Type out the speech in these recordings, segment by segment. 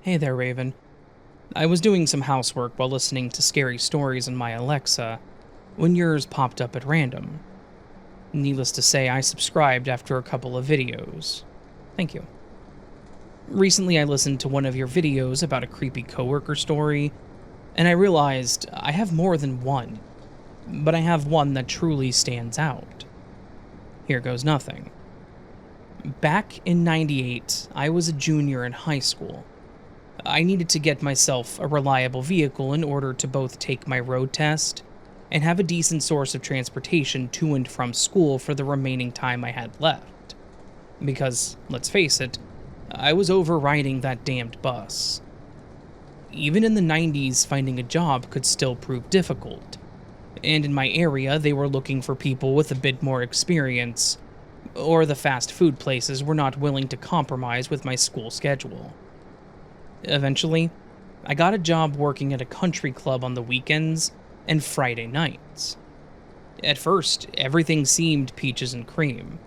Hey there, Raven. I was doing some housework while listening to scary stories on my Alexa when yours popped up at random. Needless to say, I subscribed after a couple of videos. Thank you. Recently, I listened to one of your videos about a creepy coworker story, and I realized I have more than one, but I have one that truly stands out. Here goes nothing. Back in '98, I was a junior in high school. I needed to get myself a reliable vehicle in order to both take my road test and have a decent source of transportation to and from school for the remaining time I had left. Because, let's face it, I was overriding that damned bus. Even in the 90s, finding a job could still prove difficult, and in my area, they were looking for people with a bit more experience, or the fast food places were not willing to compromise with my school schedule. Eventually, I got a job working at a country club on the weekends and Friday nights. At first, everything seemed peaches and cream.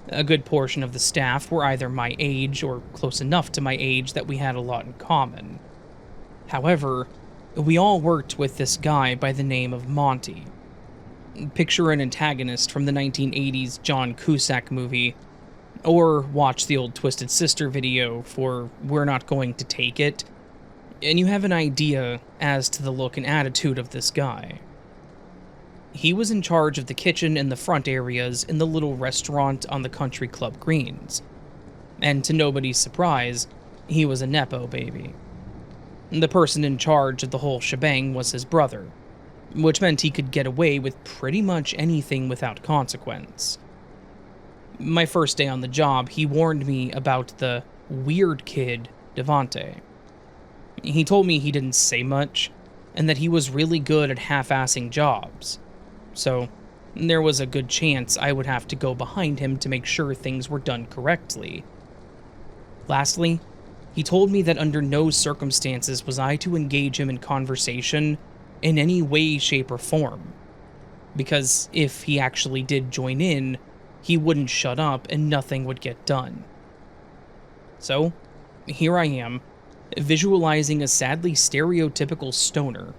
A good portion of the staff were either my age or close enough to my age that we had a lot in common. However, we all worked with this guy by the name of Monty. Picture an antagonist from the 1980s John Cusack movie, or watch the old Twisted Sister video for We're Not Going to Take It, and you have an idea as to the look and attitude of this guy. He was in charge of the kitchen and the front areas in the little restaurant on the country club greens, and to nobody's surprise, he was a Nepo baby. The person in charge of the whole shebang was his brother, which meant he could get away with pretty much anything without consequence. My first day on the job, he warned me about the weird kid, Devante. He told me he didn't say much, and that he was really good at half-assing jobs. So, there was a good chance I would have to go behind him to make sure things were done correctly. Lastly, he told me that under no circumstances was I to engage him in conversation in any way, shape, or form. Because if he actually did join in, he wouldn't shut up and nothing would get done. So, here I am, visualizing a sadly stereotypical stoner,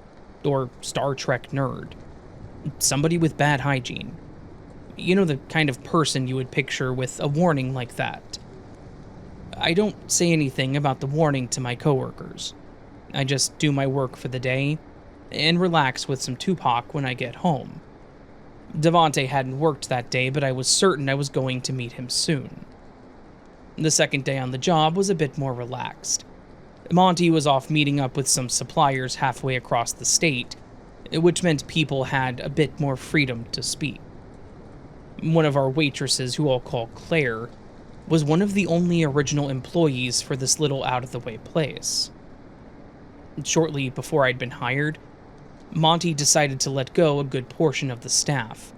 or Star Trek nerd. Somebody with bad hygiene. You know, the kind of person you would picture with a warning like that. I don't say anything about the warning to my coworkers. I just do my work for the day, and relax with some Tupac when I get home. Devante hadn't worked that day, but I was certain I was going to meet him soon. The second day on the job was a bit more relaxed. Monty was off meeting up with some suppliers halfway across the state, which meant people had a bit more freedom to speak. One of our waitresses, who I'll call Claire, was one of the only original employees for this little out-of-the-way place. Shortly before I'd been hired, Monty decided to let go a good portion of the staff,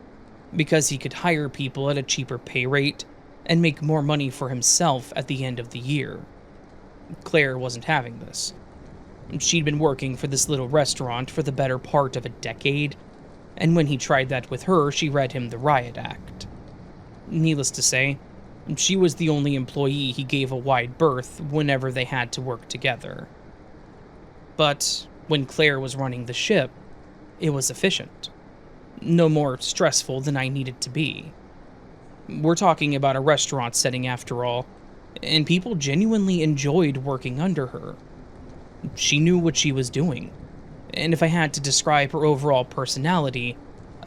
because he could hire people at a cheaper pay rate and make more money for himself at the end of the year. Claire wasn't having this. She'd been working for this little restaurant for the better part of a decade, and when he tried that with her, she read him the riot act. Needless to say, she was the only employee he gave a wide berth whenever they had to work together. But when Claire was running the ship, it was efficient. No more stressful than I needed to be. We're talking about a restaurant setting after all, and people genuinely enjoyed working under her. She knew what she was doing, and if I had to describe her overall personality,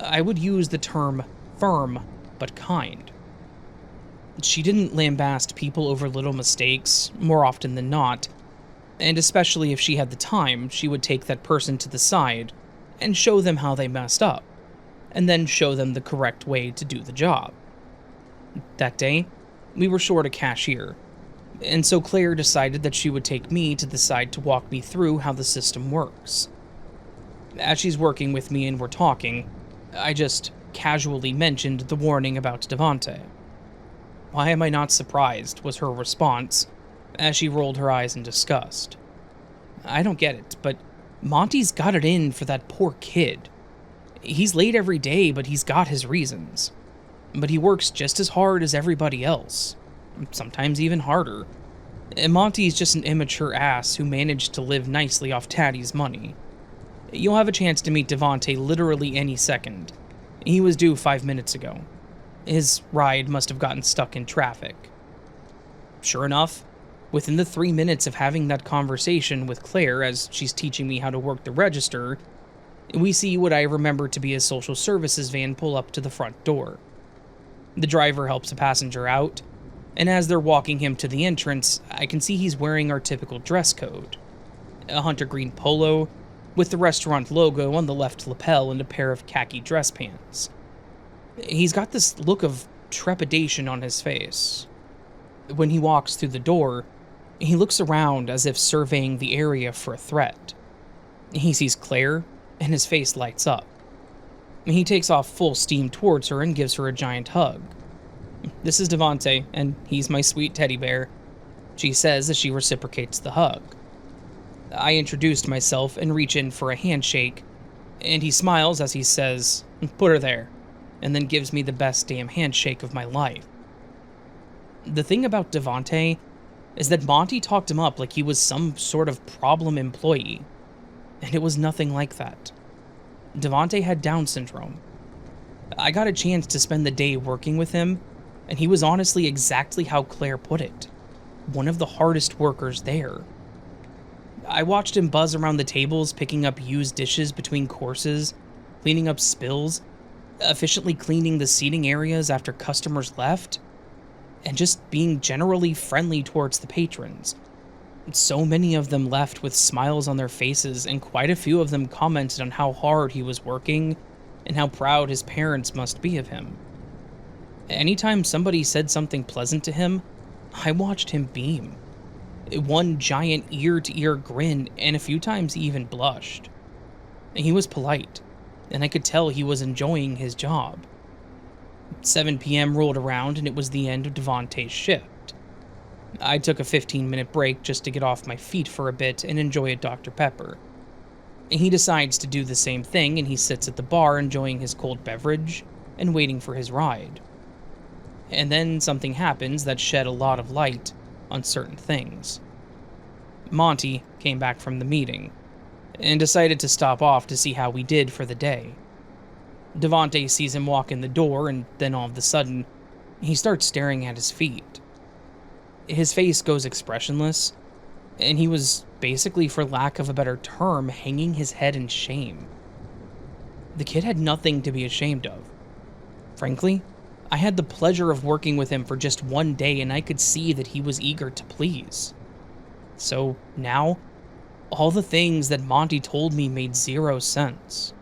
I would use the term firm but kind. She didn't lambast people over little mistakes, more often than not, and especially if she had the time, she would take that person to the side and show them how they messed up, and then show them the correct way to do the job. That day, we were short a cashier, and so Claire decided that she would take me to the side to walk me through how the system works. As she's working with me and we're talking, I just casually mentioned the warning about Devante. "Why am I not surprised?" was her response, as she rolled her eyes in disgust. "I don't get it, but Monty's got it in for that poor kid. He's late every day, but he's got his reasons. But he works just as hard as everybody else, sometimes even harder. And Monty's just an immature ass who managed to live nicely off Taddy's money. You'll have a chance to meet Devante literally any second. He was due 5 minutes ago. His ride must have gotten stuck in traffic. Sure enough, within the 3 minutes of having that conversation with Claire as she's teaching me how to work the register, we see what I remember to be a social services van pull up to the front door. The driver helps a passenger out, and as they're walking him to the entrance, I can see he's wearing our typical dress code. A hunter green polo, with the restaurant logo on the left lapel and a pair of khaki dress pants. He's got this look of trepidation on his face. When he walks through the door, he looks around as if surveying the area for a threat. He sees Claire, and his face lights up. He takes off full steam towards her and gives her a giant hug. "This is Devante, and he's my sweet teddy bear," she says as she reciprocates the hug. I introduced myself and reach in for a handshake, and he smiles as he says, "Put her there," and then gives me the best damn handshake of my life. The thing about Devante is that Monty talked him up like he was some sort of problem employee, and it was nothing like that. Devante had Down syndrome. I got a chance to spend the day working with him, and he was honestly exactly how Claire put it, one of the hardest workers there. I watched him buzz around the tables, picking up used dishes between courses, cleaning up spills, efficiently cleaning the seating areas after customers left, and just being generally friendly towards the patrons. So many of them left with smiles on their faces, and quite a few of them commented on how hard he was working and how proud his parents must be of him. Anytime somebody said something pleasant to him, I watched him beam. One giant ear-to-ear grin, and a few times he even blushed. He was polite, and I could tell he was enjoying his job. 7 p.m. rolled around, and it was the end of Devante's shift. I took a 15-minute break just to get off my feet for a bit and enjoy a Dr. Pepper. He decides to do the same thing, and he sits at the bar enjoying his cold beverage and waiting for his ride. And then something happens that shed a lot of light on certain things. Monty came back from the meeting and decided to stop off to see how we did for the day. Devante sees him walk in the door, and then all of a sudden, he starts staring at his feet. His face goes expressionless, and he was basically, for lack of a better term, hanging his head in shame. The kid had nothing to be ashamed of. Frankly, I had the pleasure of working with him for just one day, and I could see that he was eager to please. So now, all the things that Monty told me made zero sense.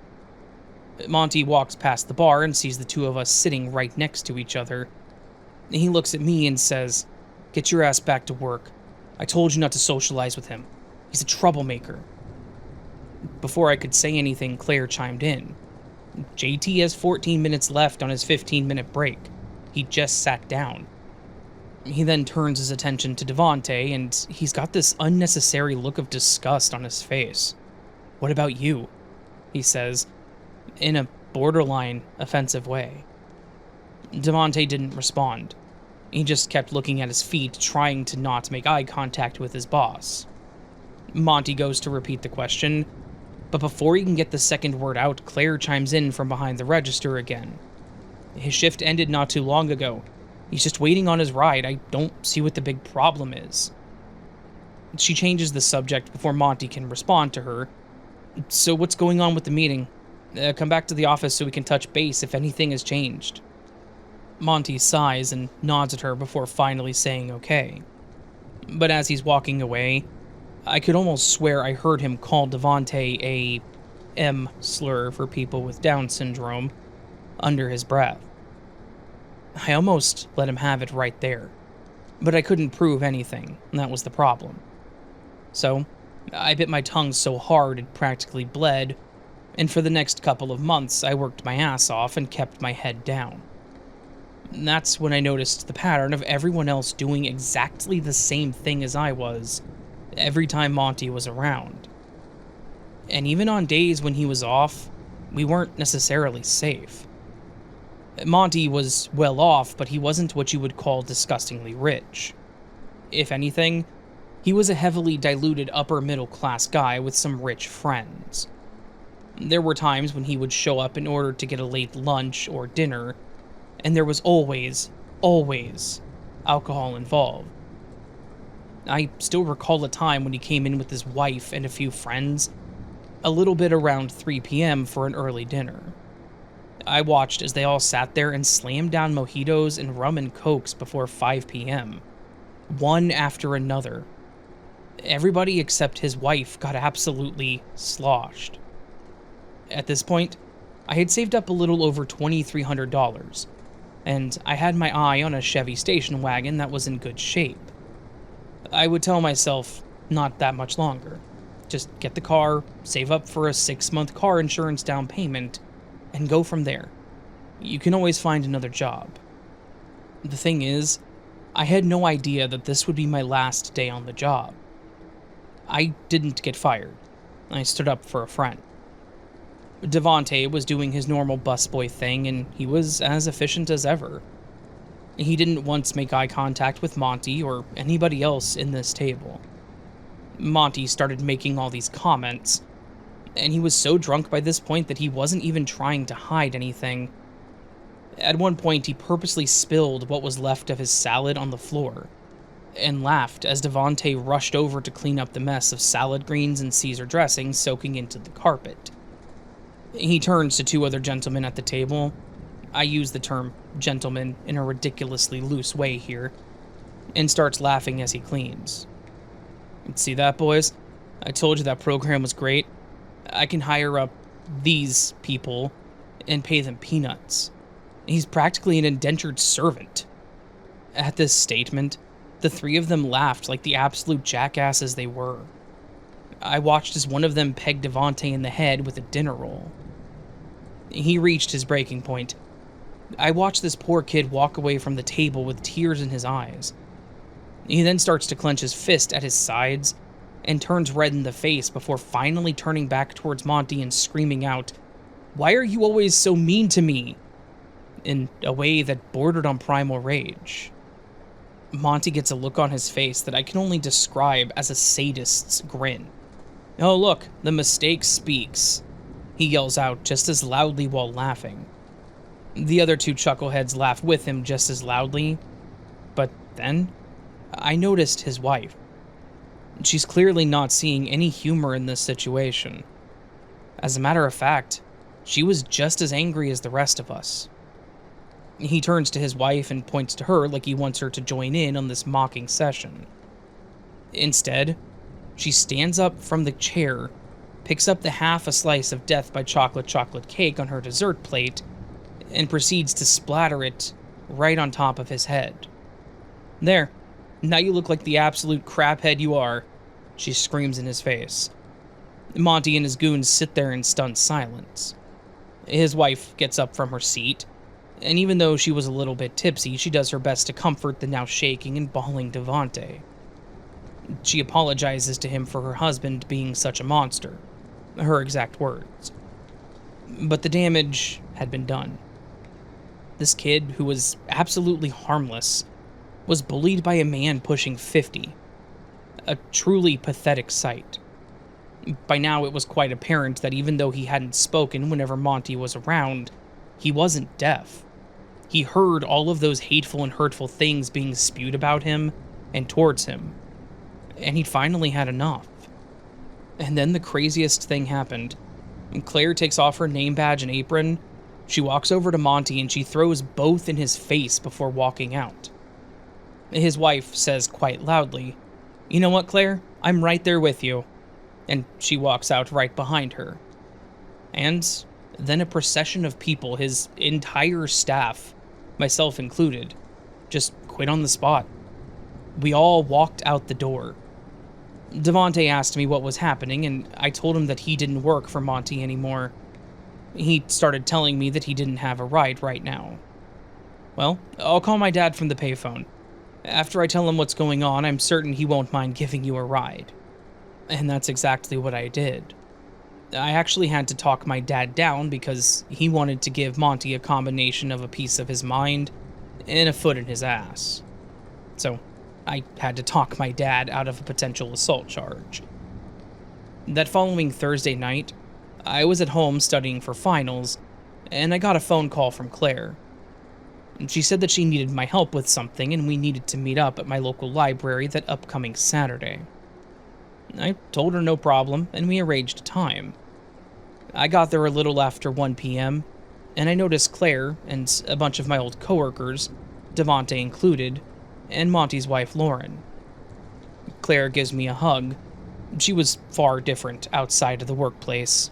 Monty walks past the bar and sees the two of us sitting right next to each other. He looks at me and says, "Get your ass back to work. I told you not to socialize with him. He's a troublemaker." Before I could say anything, Claire chimed in. "JT has 14 minutes left on his 15-minute break. He just sat down." He then turns his attention to Devante, and he's got this unnecessary look of disgust on his face. "What about you?" he says, in a borderline offensive way. Devante didn't respond. He just kept looking at his feet, trying to not make eye contact with his boss. Monty goes to repeat the question, but before he can get the second word out, Claire chimes in from behind the register again. "His shift ended not too long ago. He's just waiting on his ride. I don't see what the big problem is." She changes the subject before Monty can respond to her. "So what's going on with the meeting? Come back to the office so we can touch base if anything has changed." Monty sighs and nods at her before finally saying okay. But as he's walking away, I could almost swear I heard him call Devante a M slur for people with Down syndrome under his breath. I almost let him have it right there, but I couldn't prove anything, and that was the problem. So, I bit my tongue so hard it practically bled, and for the next couple of months I worked my ass off and kept my head down. And that's when I noticed the pattern of everyone else doing exactly the same thing as I was, every time Monty was around. And even on days when he was off, we weren't necessarily safe. Monty was well off, but he wasn't what you would call disgustingly rich. If anything, He was a heavily diluted upper middle class guy with some rich friends. There were times when he would show up in order to get a late lunch or dinner, and there was always alcohol involved. I still recall a time when he came in with his wife and a few friends, a little bit around 3 p.m. for an early dinner. I watched as they all sat there and slammed down mojitos and rum and cokes before 5 p.m., one after another. Everybody except his wife got absolutely sloshed. At this point, I had saved up a little over $2,300, and I had my eye on a Chevy station wagon that was in good shape. I would tell myself, not that much longer. Just get the car, save up for a 6-month car insurance down payment, and go from there. You can always find another job. The thing is, I had no idea that this would be my last day on the job. I didn't get fired. I stood up for a friend. Devontae was doing his normal busboy thing, and he was as efficient as ever. He didn't once make eye contact with Monty or anybody else in this table. Monty started making all these comments, and he was so drunk by this point that he wasn't even trying to hide anything. At one point, he purposely spilled what was left of his salad on the floor, and laughed as Devontae rushed over to clean up the mess of salad greens and Caesar dressing soaking into the carpet. He turns to 2 other gentlemen at the table. I use the term gentleman in a ridiculously loose way here, and starts laughing as he cleans. See that, boys? I told you that program was great. I can hire up these people and pay them peanuts. He's practically an indentured servant. At this statement, the 3 of them laughed like the absolute jackasses they were. I watched as one of them pegged Devontae in the head with a dinner roll. He reached his breaking point. I watched this poor kid walk away from the table with tears in his eyes. He then starts to clench his fist at his sides and turns red in the face before finally turning back towards Monty and screaming out, "Why are you always so mean to me?" in a way that bordered on primal rage. Monty gets a look on his face that I can only describe as a sadist's grin. "Oh look, the mistake speaks," he yells out just as loudly while laughing. The other 2 chuckleheads laugh with him just as loudly, but then I noticed his wife. She's clearly not seeing any humor in this situation. As a matter of fact, she was just as angry as the rest of us. He turns to his wife and points to her like he wants her to join in on this mocking session. Instead, she stands up from the chair, picks up the half a slice of Death by chocolate cake on her dessert plate, and proceeds to splatter it right on top of his head. "There, now you look like the absolute craphead you are," she screams in his face. Monty and his goons sit there in stunned silence. His wife gets up from her seat, and even though she was a little bit tipsy, she does her best to comfort the now shaking and bawling Devontae. She apologizes to him for her husband being such a monster, her exact words. But the damage had been done. This kid, who was absolutely harmless, was bullied by a man pushing 50. A truly pathetic sight. By now it was quite apparent that even though he hadn't spoken whenever Monty was around, he wasn't deaf. He heard all of those hateful and hurtful things being spewed about him and towards him. And he'd finally had enough. And then the craziest thing happened. Claire takes off her name badge and apron. She walks over to Monty and she throws both in his face before walking out. His wife says quite loudly, "You know what, Claire? I'm right there with you." And she walks out right behind her. And then a procession of people, his entire staff, myself included, just quit on the spot. We all walked out the door. Devontae asked me what was happening, and I told him that he didn't work for Monty anymore. He started telling me that he didn't have a ride right now. Well, I'll call my dad from the payphone. After I tell him what's going on, I'm certain he won't mind giving you a ride. And that's exactly what I did. I actually had to talk my dad down because he wanted to give Monty a combination of a piece of his mind and a foot in his ass. So, I had to talk my dad out of a potential assault charge. That following Thursday night, I was at home studying for finals, and I got a phone call from Claire. She said that she needed my help with something and we needed to meet up at my local library that upcoming Saturday. I told her no problem, and we arranged a time. I got there a little after 1 p.m., and I noticed Claire and a bunch of my old coworkers, Devontae included, and Monty's wife Lauren. Claire gives me a hug. She was far different outside of the workplace.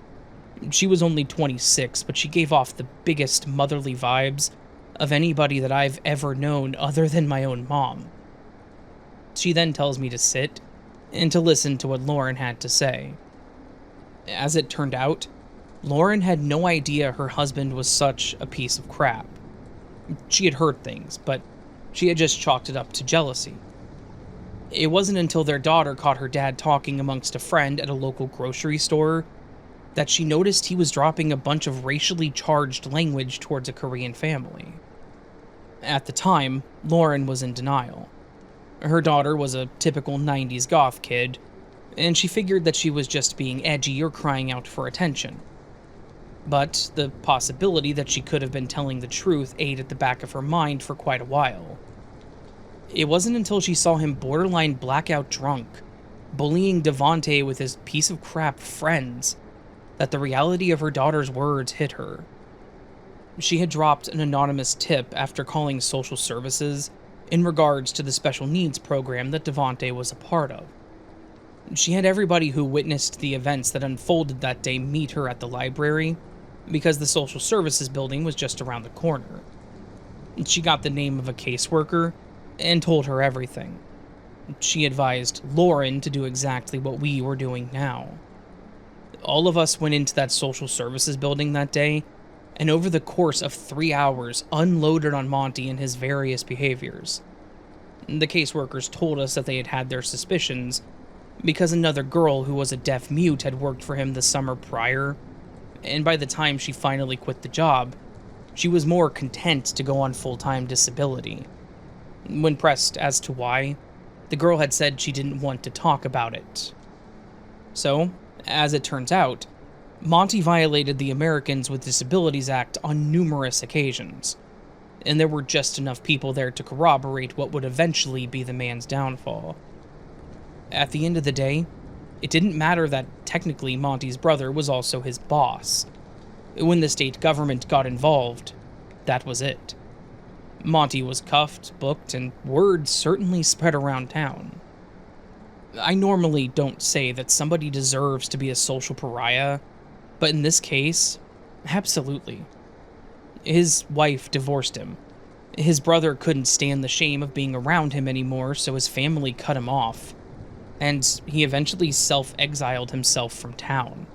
She was only 26, but she gave off the biggest motherly vibes of anybody that I've ever known other than my own mom. She then tells me to sit and to listen to what Lauren had to say. As it turned out, Lauren had no idea her husband was such a piece of crap. She had heard things, but she had just chalked it up to jealousy. It wasn't until their daughter caught her dad talking amongst a friend at a local grocery store that she noticed he was dropping a bunch of racially charged language towards a Korean family. At the time, Lauren was in denial. Her daughter was a typical 90s goth kid, and she figured that she was just being edgy or crying out for attention. But the possibility that she could have been telling the truth ate at the back of her mind for quite a while. It wasn't until she saw him borderline blackout drunk, bullying Devontae with his piece of crap friends, that the reality of her daughter's words hit her. She had dropped an anonymous tip after calling social services in regards to the special needs program that Devontae was a part of. She had everybody who witnessed the events that unfolded that day meet her at the library, because the social services building was just around the corner. She got the name of a caseworker and told her everything. She advised Lauren to do exactly what we were doing now. All of us went into that social services building that day, and over the course of 3 hours unloaded on Monty and his various behaviors. The caseworkers told us that they had had their suspicions because another girl who was a deaf mute had worked for him the summer prior, and by the time she finally quit the job, she was more content to go on full-time disability. When pressed as to why, the girl had said she didn't want to talk about it. So, as it turns out, Monty violated the Americans with Disabilities Act on numerous occasions, and there were just enough people there to corroborate what would eventually be the man's downfall. At the end of the day, it didn't matter that technically Monty's brother was also his boss. When the state government got involved, that was it. Monty was cuffed, booked, and word certainly spread around town. I normally don't say that somebody deserves to be a social pariah, but in this case, absolutely. His wife divorced him. His brother couldn't stand the shame of being around him anymore, so his family cut him off, and he eventually self-exiled himself from town.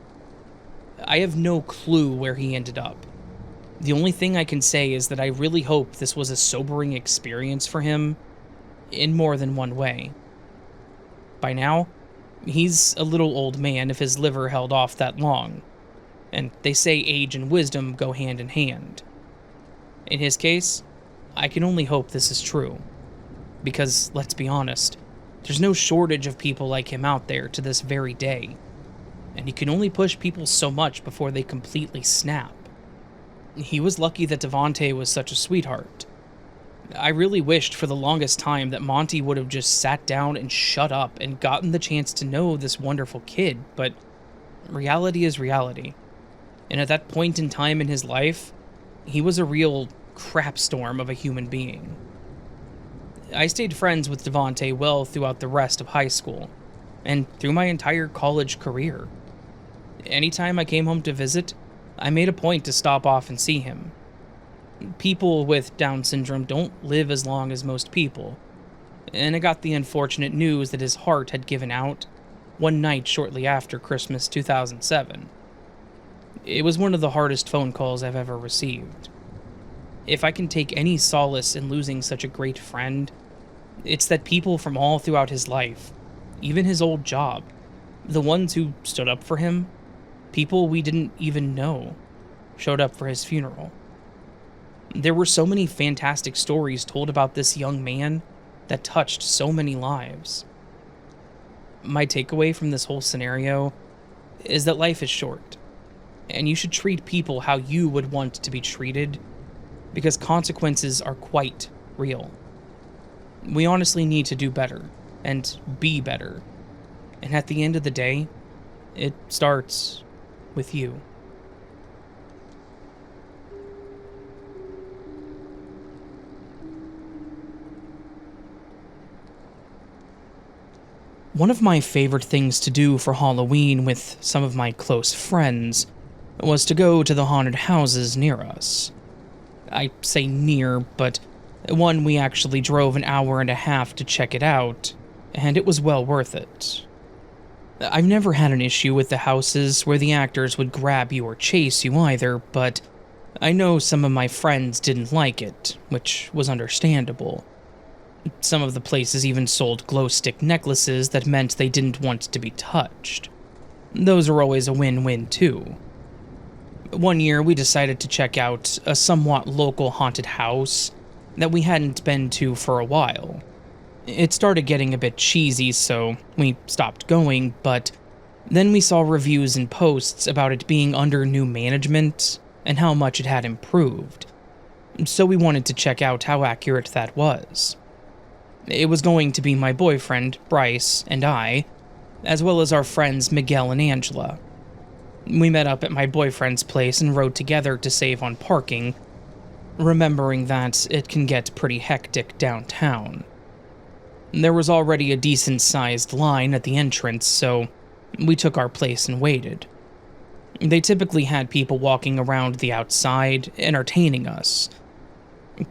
I have no clue where he ended up. The only thing I can say is that I really hope this was a sobering experience for him in more than one way. By now, he's a little old man if his liver held off that long, and they say age and wisdom go hand in hand. In his case, I can only hope this is true, because let's be honest, there's no shortage of people like him out there to this very day, and he can only push people so much before they completely snap. He was lucky that Devontae was such a sweetheart. I really wished for the longest time that Monty would have just sat down and shut up and gotten the chance to know this wonderful kid, but reality is reality. And at that point in time in his life, he was a real crapstorm of a human being. I stayed friends with Devontae well throughout the rest of high school, and through my entire college career. Anytime I came home to visit, I made a point to stop off and see him. People with Down syndrome don't live as long as most people, and I got the unfortunate news that his heart had given out one night shortly after Christmas 2007. It was one of the hardest phone calls I've ever received. If I can take any solace in losing such a great friend, it's that people from all throughout his life, even his old job, the ones who stood up for him, people we didn't even know, showed up for his funeral. There were so many fantastic stories told about this young man that touched so many lives. My takeaway from this whole scenario is that life is short, and you should treat people how you would want to be treated, because consequences are quite real. We honestly need to do better, and be better, and at the end of the day, it starts with you. One of my favorite things to do for Halloween with some of my close friends was to go to the haunted houses near us. I say near, but one we actually drove an hour and a half to check it out, and it was well worth it. I've never had an issue with the houses where the actors would grab you or chase you either, but I know some of my friends didn't like it, which was understandable. Some of the places even sold glow stick necklaces that meant they didn't want to be touched. Those are always a win-win too. One year we decided to check out a somewhat local haunted house that we hadn't been to for a while. It started getting a bit cheesy, so we stopped going, but then we saw reviews and posts about it being under new management and how much it had improved. So we wanted to check out how accurate that was. It was going to be my boyfriend, Bryce, and I, as well as our friends Miguel and Angela. We met up at my boyfriend's place and rode together to save on parking, remembering that it can get pretty hectic downtown. There was already a decent-sized line at the entrance, so we took our place and waited. They typically had people walking around the outside, entertaining us.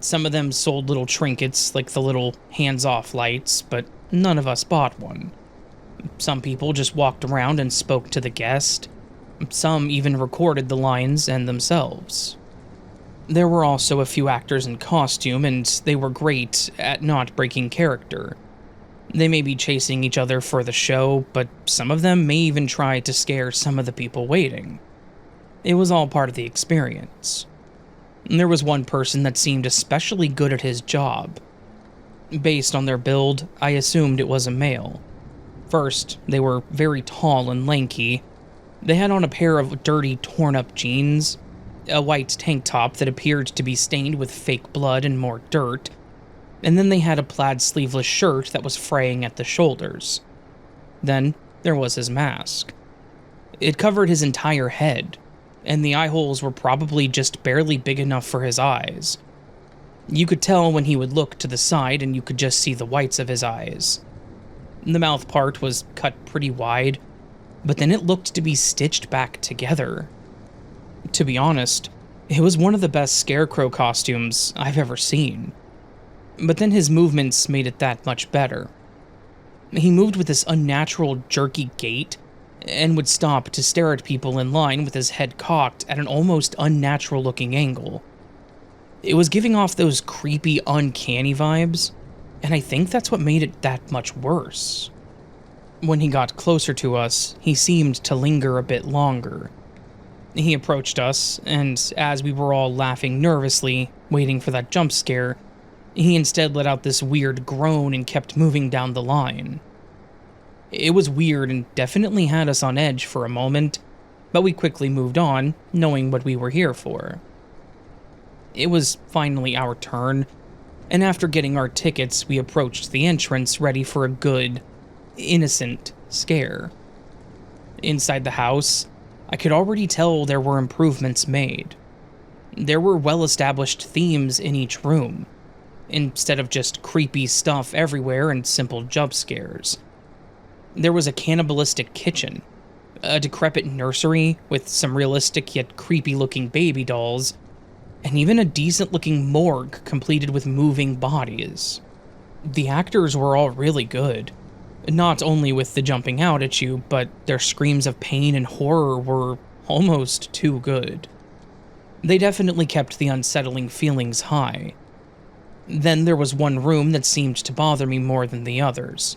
Some of them sold little trinkets like the little hands-off lights, but none of us bought one. Some people just walked around and spoke to the guest. Some even recorded the lines and themselves. There were also a few actors in costume, and they were great at not breaking character. They may be chasing each other for the show, but some of them may even try to scare some of the people waiting. It was all part of the experience. There was one person that seemed especially good at his job. Based on their build, I assumed it was a male. First, they were very tall and lanky. They had on a pair of dirty, torn-up jeans, a white tank top that appeared to be stained with fake blood and more dirt, and then they had a plaid sleeveless shirt that was fraying at the shoulders. Then, there was his mask. It covered his entire head, and the eye holes were probably just barely big enough for his eyes. You could tell when he would look to the side and you could just see the whites of his eyes. The mouth part was cut pretty wide, but then it looked to be stitched back together. To be honest, it was one of the best scarecrow costumes I've ever seen. But then his movements made it that much better. He moved with this unnatural, jerky gait, and would stop to stare at people in line with his head cocked at an almost unnatural-looking angle. It was giving off those creepy, uncanny vibes, and I think that's what made it that much worse. When he got closer to us, he seemed to linger a bit longer. He approached us, and as we were all laughing nervously, waiting for that jump scare, he instead let out this weird groan and kept moving down the line. It was weird and definitely had us on edge for a moment, but we quickly moved on, knowing what we were here for. It was finally our turn, and after getting our tickets, we approached the entrance ready for a good, innocent scare. Inside the house, I could already tell there were improvements made. There were well-established themes in each room, instead of just creepy stuff everywhere and simple jump scares. There was a cannibalistic kitchen, a decrepit nursery with some realistic yet creepy-looking baby dolls, and even a decent-looking morgue completed with moving bodies. The actors were all really good, not only with the jumping out at you, but their screams of pain and horror were almost too good. They definitely kept the unsettling feelings high. Then there was one room that seemed to bother me more than the others.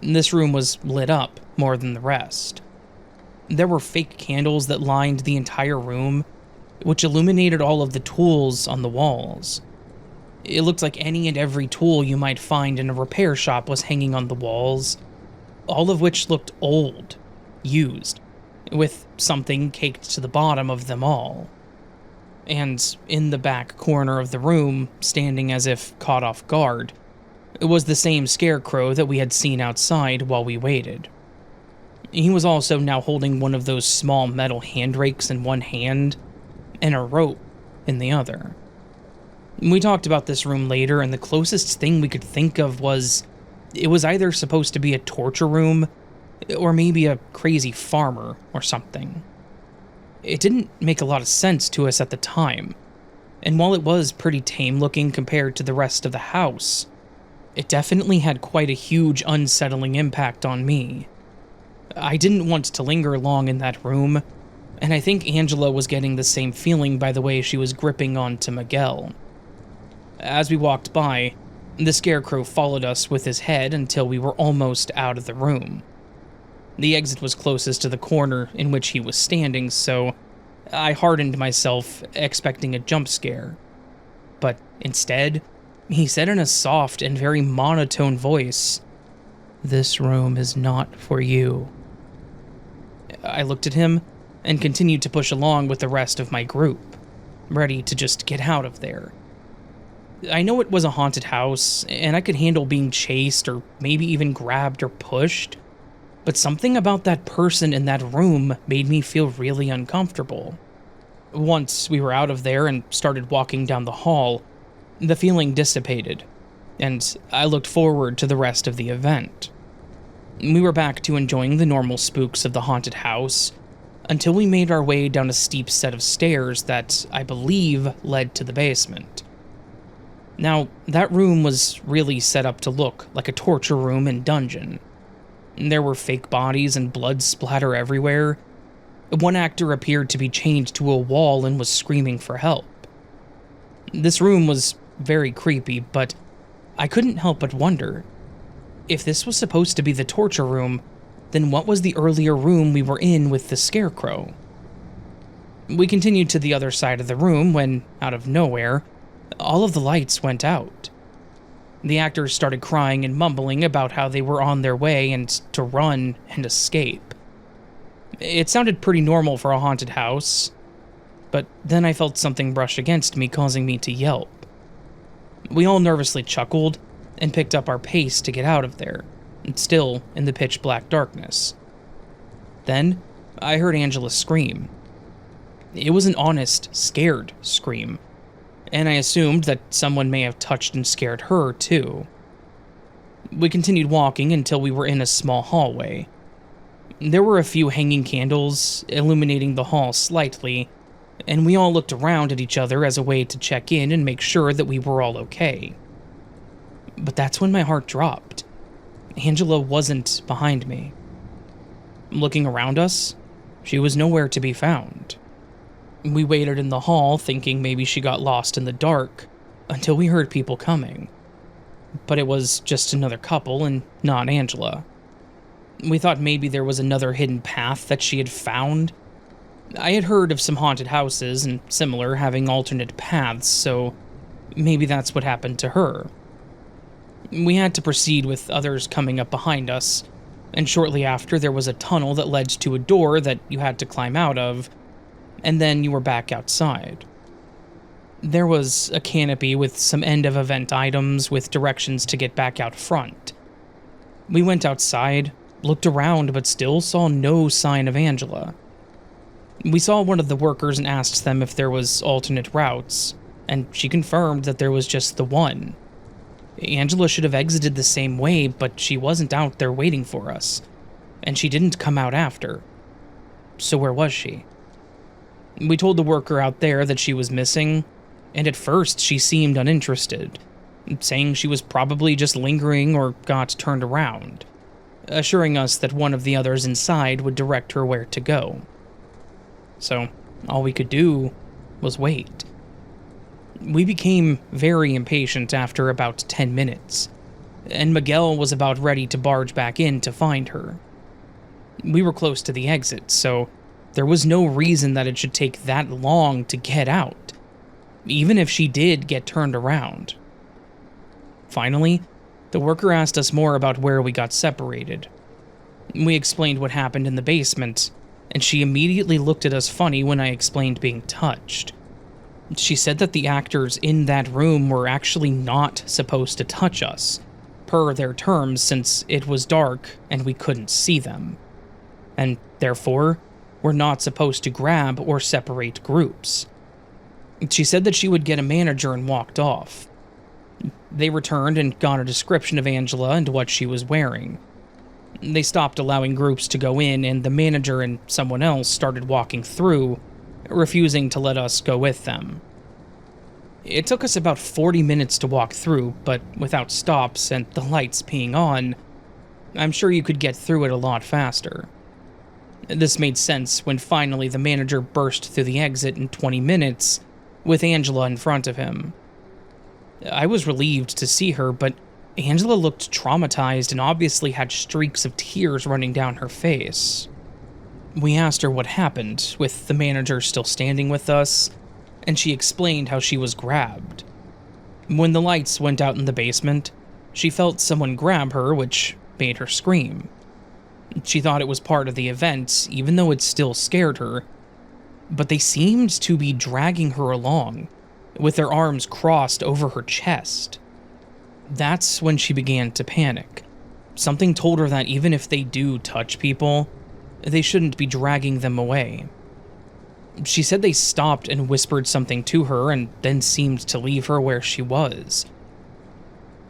This room was lit up more than the rest. There were fake candles that lined the entire room, which illuminated all of the tools on the walls. It looked like any and every tool you might find in a repair shop was hanging on the walls, all of which looked old, used, with something caked to the bottom of them all. And in the back corner of the room, standing as if caught off guard, it was the same scarecrow that we had seen outside while we waited. He was also now holding one of those small metal hand rakes in one hand and a rope in the other. We talked about this room later, and the closest thing we could think of was it was either supposed to be a torture room or maybe a crazy farmer or something. It didn't make a lot of sense to us at the time, and while it was pretty tame looking compared to the rest of the house, it definitely had quite a huge unsettling impact on me. I didn't want to linger long in that room, and I think Angela was getting the same feeling by the way she was gripping onto Miguel. As we walked by, the scarecrow followed us with his head until we were almost out of the room. The exit was closest to the corner in which he was standing, so I hardened myself, expecting a jump scare. But instead, he said in a soft and very monotone voice, "This room is not for you." I looked at him and continued to push along with the rest of my group, ready to just get out of there. I know it was a haunted house, and I could handle being chased or maybe even grabbed or pushed, but something about that person in that room made me feel really uncomfortable. Once we were out of there and started walking down the hall, the feeling dissipated, and I looked forward to the rest of the event. We were back to enjoying the normal spooks of the haunted house until we made our way down a steep set of stairs that I believe led to the basement. Now, that room was really set up to look like a torture room and dungeon. There were fake bodies and blood splatter everywhere. One actor appeared to be chained to a wall and was screaming for help. This room was very creepy, but I couldn't help but wonder, if this was supposed to be the torture room, then what was the earlier room we were in with the scarecrow? We continued to the other side of the room when, out of nowhere, all of the lights went out. The actors started crying and mumbling about how they were on their way and to run and escape. It sounded pretty normal for a haunted house, but then I felt something brush against me, causing me to yelp. We all nervously chuckled and picked up our pace to get out of there, still in the pitch black darkness. Then, I heard Angela scream. It was an honest, scared scream, and I assumed that someone may have touched and scared her, too. We continued walking until we were in a small hallway. There were a few hanging candles illuminating the hall slightly, and we all looked around at each other as a way to check in and make sure that we were all okay. But that's when my heart dropped. Angela wasn't behind me. Looking around us, she was nowhere to be found. We waited in the hall, thinking maybe she got lost in the dark, until we heard people coming. But it was just another couple and not Angela. We thought maybe there was another hidden path that she had found. I had heard of some haunted houses and similar having alternate paths, so maybe that's what happened to her. We had to proceed with others coming up behind us, and shortly after there was a tunnel that led to a door that you had to climb out of, and then you were back outside. There was a canopy with some end-of-event items with directions to get back out front. We went outside, looked around, but still saw no sign of Angela. We saw one of the workers and asked them if there was alternate routes, and she confirmed that there was just the one. Angela should have exited the same way, but she wasn't out there waiting for us, and she didn't come out after. So where was she? We told the worker out there that she was missing, and at first she seemed uninterested, saying she was probably just lingering or got turned around, assuring us that one of the others inside would direct her where to go. So all we could do was wait. We became very impatient after about 10 minutes, and Miguel was about ready to barge back in to find her. We were close to the exit, so there was no reason that it should take that long to get out, even if she did get turned around. Finally, the worker asked us more about where we got separated. We explained what happened in the basement, and she immediately looked at us funny when I explained being touched. She said that the actors in that room were actually not supposed to touch us, per their terms, since it was dark and we couldn't see them. And therefore, we're not supposed to grab or separate groups. She said that she would get a manager and walked off. They returned and got a description of Angela and what she was wearing. They stopped allowing groups to go in, and the manager and someone else started walking through, refusing to let us go with them. It took us about 40 minutes to walk through, but without stops and the lights being on, I'm sure you could get through it a lot faster. This made sense when finally the manager burst through the exit in 20 minutes, with Angela in front of him. I was relieved to see her, but Angela looked traumatized and obviously had streaks of tears running down her face. We asked her what happened, with the manager still standing with us, and she explained how she was grabbed. When the lights went out in the basement, she felt someone grab her, which made her scream. She thought it was part of the event, even though it still scared her, but they seemed to be dragging her along, with their arms crossed over her chest. That's when she began to panic. Something told her that even if they do touch people, they shouldn't be dragging them away. She said they stopped and whispered something to her and then seemed to leave her where she was.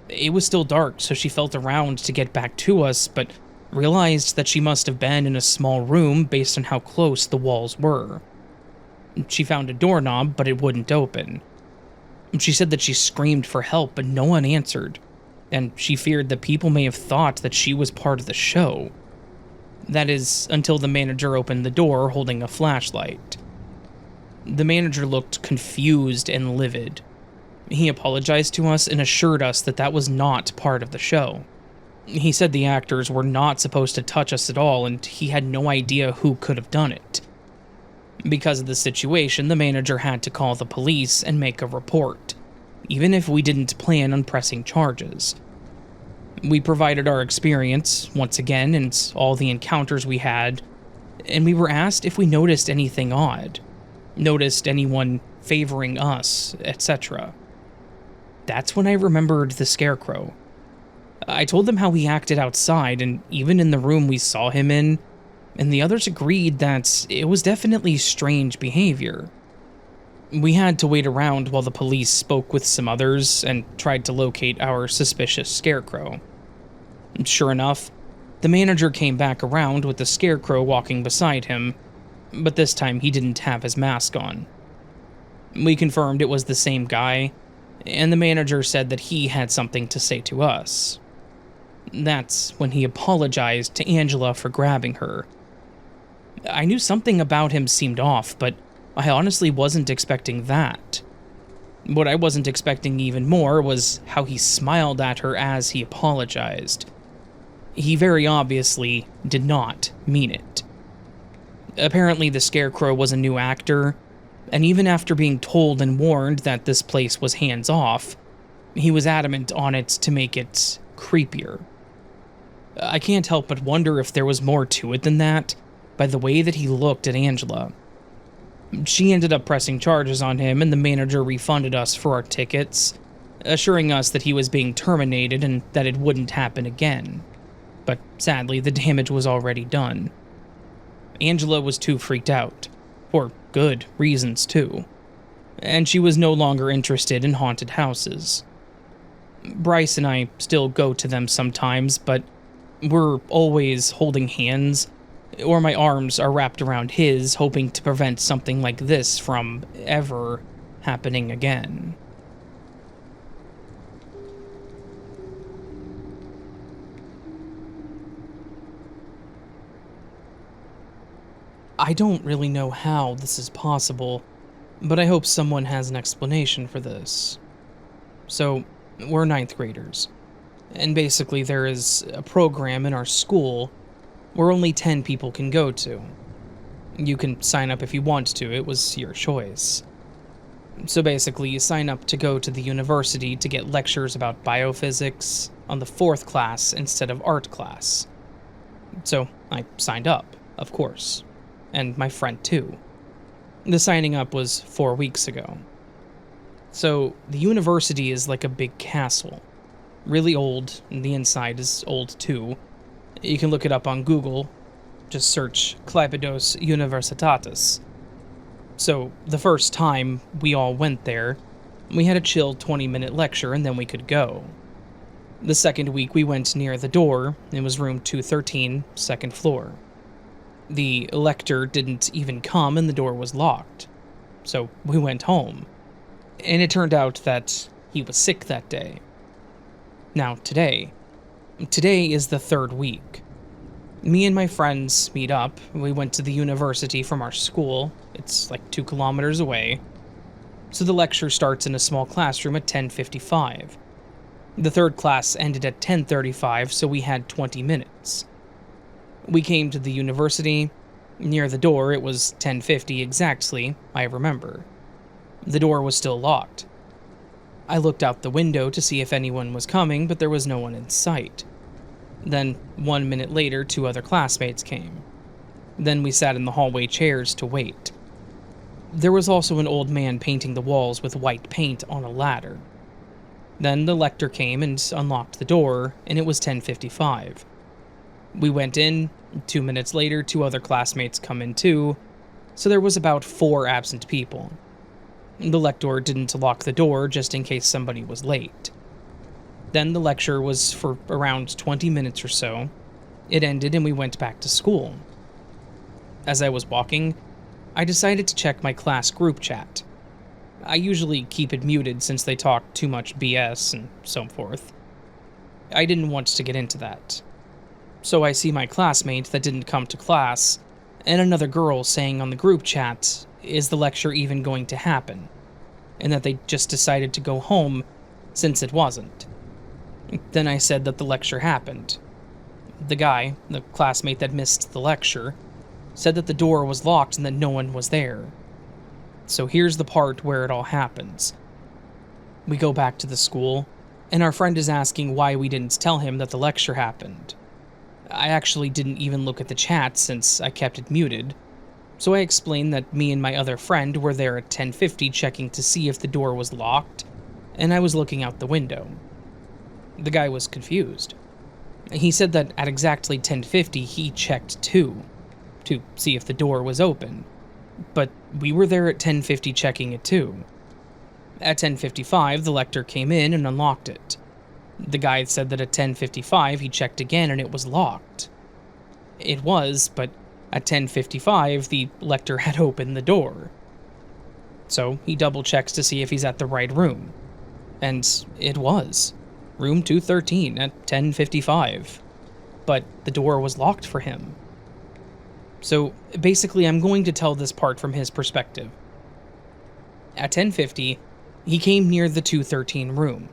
It was still dark, so she felt around to get back to us, but realized that she must have been in a small room based on how close the walls were. She found a doorknob, but it wouldn't open. She said that she screamed for help, but no one answered, and she feared that people may have thought that she was part of the show. That is, until the manager opened the door holding a flashlight. The manager looked confused and livid. He apologized to us and assured us that that was not part of the show. He said the actors were not supposed to touch us at all, and he had no idea who could have done it. Because of the situation, the manager had to call the police and make a report, even if we didn't plan on pressing charges. We provided our experience, once again, and all the encounters we had, and we were asked if we noticed anything odd, noticed anyone favoring us, etc. That's when I remembered the scarecrow. I told them how he acted outside, and even in the room we saw him in, and the others agreed that it was definitely strange behavior. We had to wait around while the police spoke with some others and tried to locate our suspicious scarecrow. Sure enough, the manager came back around with the scarecrow walking beside him, but this time he didn't have his mask on. We confirmed it was the same guy, and the manager said that he had something to say to us. That's when he apologized to Angela for grabbing her. I knew something about him seemed off, but I honestly wasn't expecting that. What I wasn't expecting even more was how he smiled at her as he apologized. He very obviously did not mean it. Apparently the scarecrow was a new actor, and even after being told and warned that this place was hands-off, he was adamant on it to make it creepier. I can't help but wonder if there was more to it than that, by the way that he looked at Angela. She ended up pressing charges on him, and the manager refunded us for our tickets, assuring us that he was being terminated and that it wouldn't happen again. But sadly, the damage was already done. Angela was too freaked out, for good reasons too, and she was no longer interested in haunted houses. Bryce and I still go to them sometimes, but we're always holding hands, or my arms are wrapped around his, hoping to prevent something like this from ever happening again. I don't really know how this is possible, but I hope someone has an explanation for this. So, we're 9th graders, and basically there is a program in our school where only 10 people can go to. You can sign up if you want to, it was your choice. So basically, you sign up to go to the university to get lectures about biophysics on the 4th class instead of art class. So I signed up, of course, and my friend too. The signing up was 4 weeks ago. So the university is like a big castle. Really old, and the inside is old too. You can look it up on Google. Just search Klaipėdos Universitatis. So the first time we all went there, we had a chill 20-minute lecture and then we could go. The second week we went near the door. It was room 213, second floor. The lector didn't even come and the door was locked. So we went home. And it turned out that he was sick that day. Now today is the 3rd week. Me and my friends meet up. We went to the university from our school. It's like 2 kilometers away. So the lecture starts in a small classroom at 10:55. The 3rd class ended at 10:35, so we had 20 minutes. We came to the university. Near the door, it was 10:50 exactly, I remember. The door was still locked. I looked out the window to see if anyone was coming, but there was no one in sight. Then, 1 minute later, 2 other classmates came. Then we sat in the hallway chairs to wait. There was also an old man painting the walls with white paint on a ladder. Then the lector came and unlocked the door, and it was 10:55. We went in. 2 minutes later, 2 other classmates come in too, so there was about 4 absent people. The lector didn't lock the door just in case somebody was late. Then the lecture was for around 20 minutes or so. It ended and we went back to school. As I was walking, I decided to check my class group chat. I usually keep it muted since they talk too much BS and so forth. I didn't want to get into that. So I see my classmate that didn't come to class, and another girl saying on the group chat, is the lecture even going to happen? And that they just decided to go home since it wasn't. Then I said that the lecture happened. The guy, the classmate that missed the lecture, said that the door was locked and that no one was there. So here's the part where it all happens. We go back to the school, and our friend is asking why we didn't tell him that the lecture happened. I actually didn't even look at the chat since I kept it muted, so I explained that me and my other friend were there at 10:50 checking to see if the door was locked, and I was looking out the window. The guy was confused. He said that at exactly 10:50 he checked too, to see if the door was open, but we were there at 10:50 checking it too. At 10:55 the lector came in and unlocked it. The guy said that at 10:55 he checked again and it was locked. It was, but at 10:55 the lector had opened the door. So he double checks to see if he's at the right room. And it was. Room 213 at 10:55. But the door was locked for him. So basically I'm going to tell this part from his perspective. At 10:50, he came near the 213 room.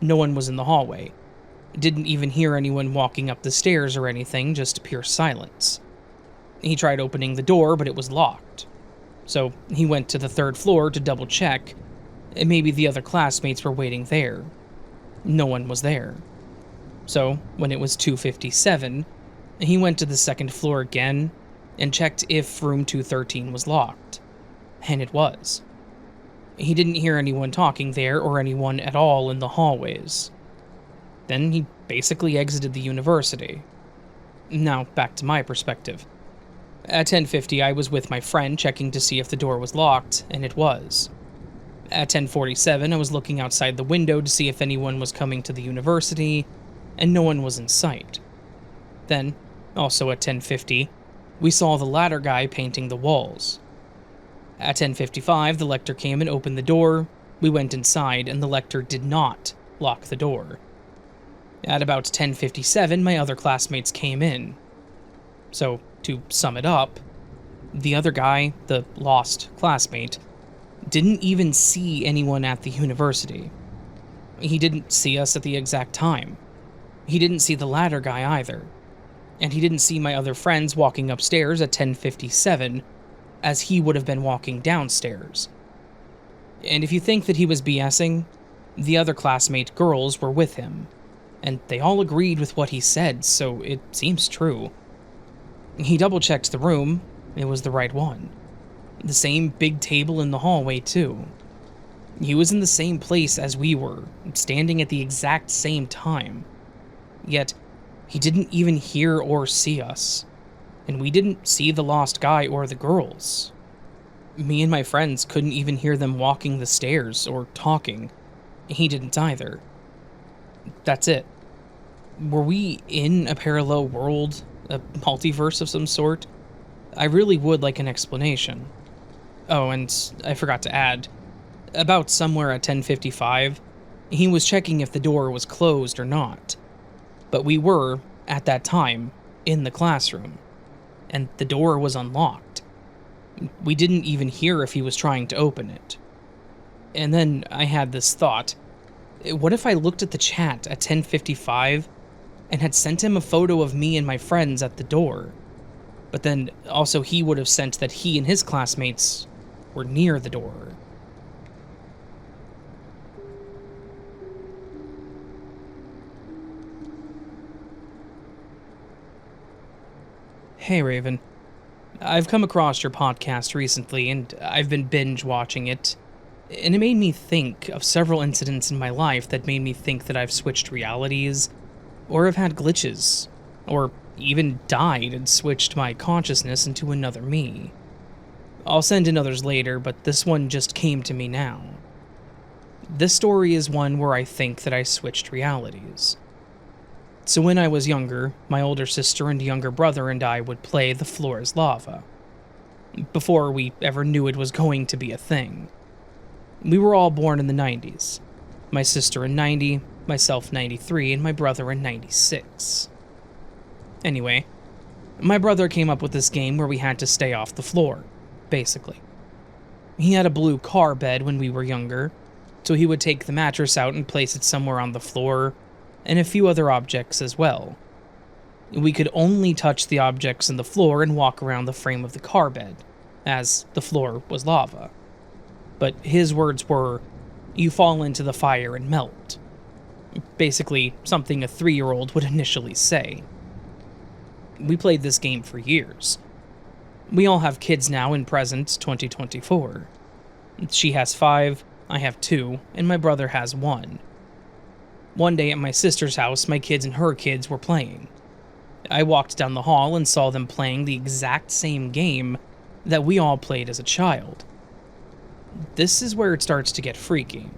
No one was in the hallway. Didn't even hear anyone walking up the stairs or anything, just pure silence. He tried opening the door, but it was locked. So he went to the 3rd floor to double check, and maybe the other classmates were waiting there. No one was there. So when it was 2:57, he went to the 2nd floor again and checked if room 213 was locked. And it was. He didn't hear anyone talking there or anyone at all in the hallways. Then he basically exited the university. Now, back to my perspective. At 10:50, I was with my friend checking to see if the door was locked, and it was. At 10:47, I was looking outside the window to see if anyone was coming to the university, and no one was in sight. Then, also at 10:50, we saw the ladder guy painting the walls. At 10:55, the lector came and opened the door. We went inside, and the lector did not lock the door. At about 10:57, my other classmates came in. So, to sum it up, the other guy, the lost classmate, didn't even see anyone at the university. He didn't see us at the exact time. He didn't see the ladder guy either. And he didn't see my other friends walking upstairs at 10:57, as he would have been walking downstairs. And if you think that he was BSing, the other classmate girls were with him, and they all agreed with what he said, so it seems true. He double-checked the room. It was the right one. The same big table in the hallway, too. He was in the same place as we were, standing at the exact same time. Yet, he didn't even hear or see us. And we didn't see the lost guy or the girls. Me and my friends couldn't even hear them walking the stairs or talking. He didn't either. That's it. Were we in a parallel world, a multiverse of some sort? I really would like an explanation. Oh, and I forgot to add, about somewhere at 10:55, he was checking if the door was closed or not. But we were, at that time, in the classroom, and the door was unlocked. We didn't even hear if he was trying to open it. And then I had this thought. What if I looked at the chat at 10:55 and had sent him a photo of me and my friends at the door? But then also he would have sent that he and his classmates were near the door. Hey Raven, I've come across your podcast recently and I've been binge watching it, and it made me think of several incidents in my life that made me think that I've switched realities, or have had glitches, or even died and switched my consciousness into another me. I'll send in others later, but this one just came to me now. This story is one where I think that I switched realities. So when I was younger, my older sister and younger brother and I would play The Floor is Lava, before we ever knew it was going to be a thing. We were all born in the 90s. My sister in 90, myself 93, and my brother in 96. Anyway, my brother came up with this game where we had to stay off the floor, basically. He had a blue car bed when we were younger, so he would take the mattress out and place it somewhere on the floor, and a few other objects as well. We could only touch the objects in the floor and walk around the frame of the car bed, as the floor was lava. But his words were, "You fall into the fire and melt." Basically, something a 3-year-old would initially say. We played this game for years. We all have kids now in present 2024. She has 5, I have 2, and my brother has 1. One day at my sister's house, my kids and her kids were playing. I walked down the hall and saw them playing the exact same game that we all played as a child. This is where it starts to get freaky.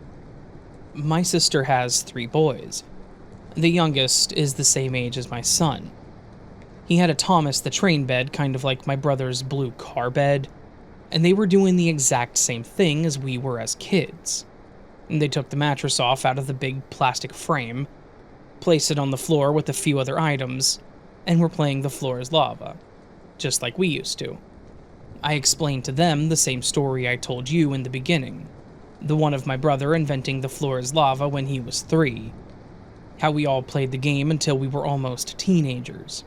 My sister has 3 boys. The youngest is the same age as my son. He had a Thomas the Train bed, kind of like my brother's blue car bed, and they were doing the exact same thing as we were as kids. They took the mattress off out of the big plastic frame, placed it on the floor with a few other items, and were playing The Floor is Lava, just like we used to. I explained to them the same story I told you in the beginning, the one of my brother inventing The Floor is Lava when he was 3. How we all played the game until we were almost teenagers,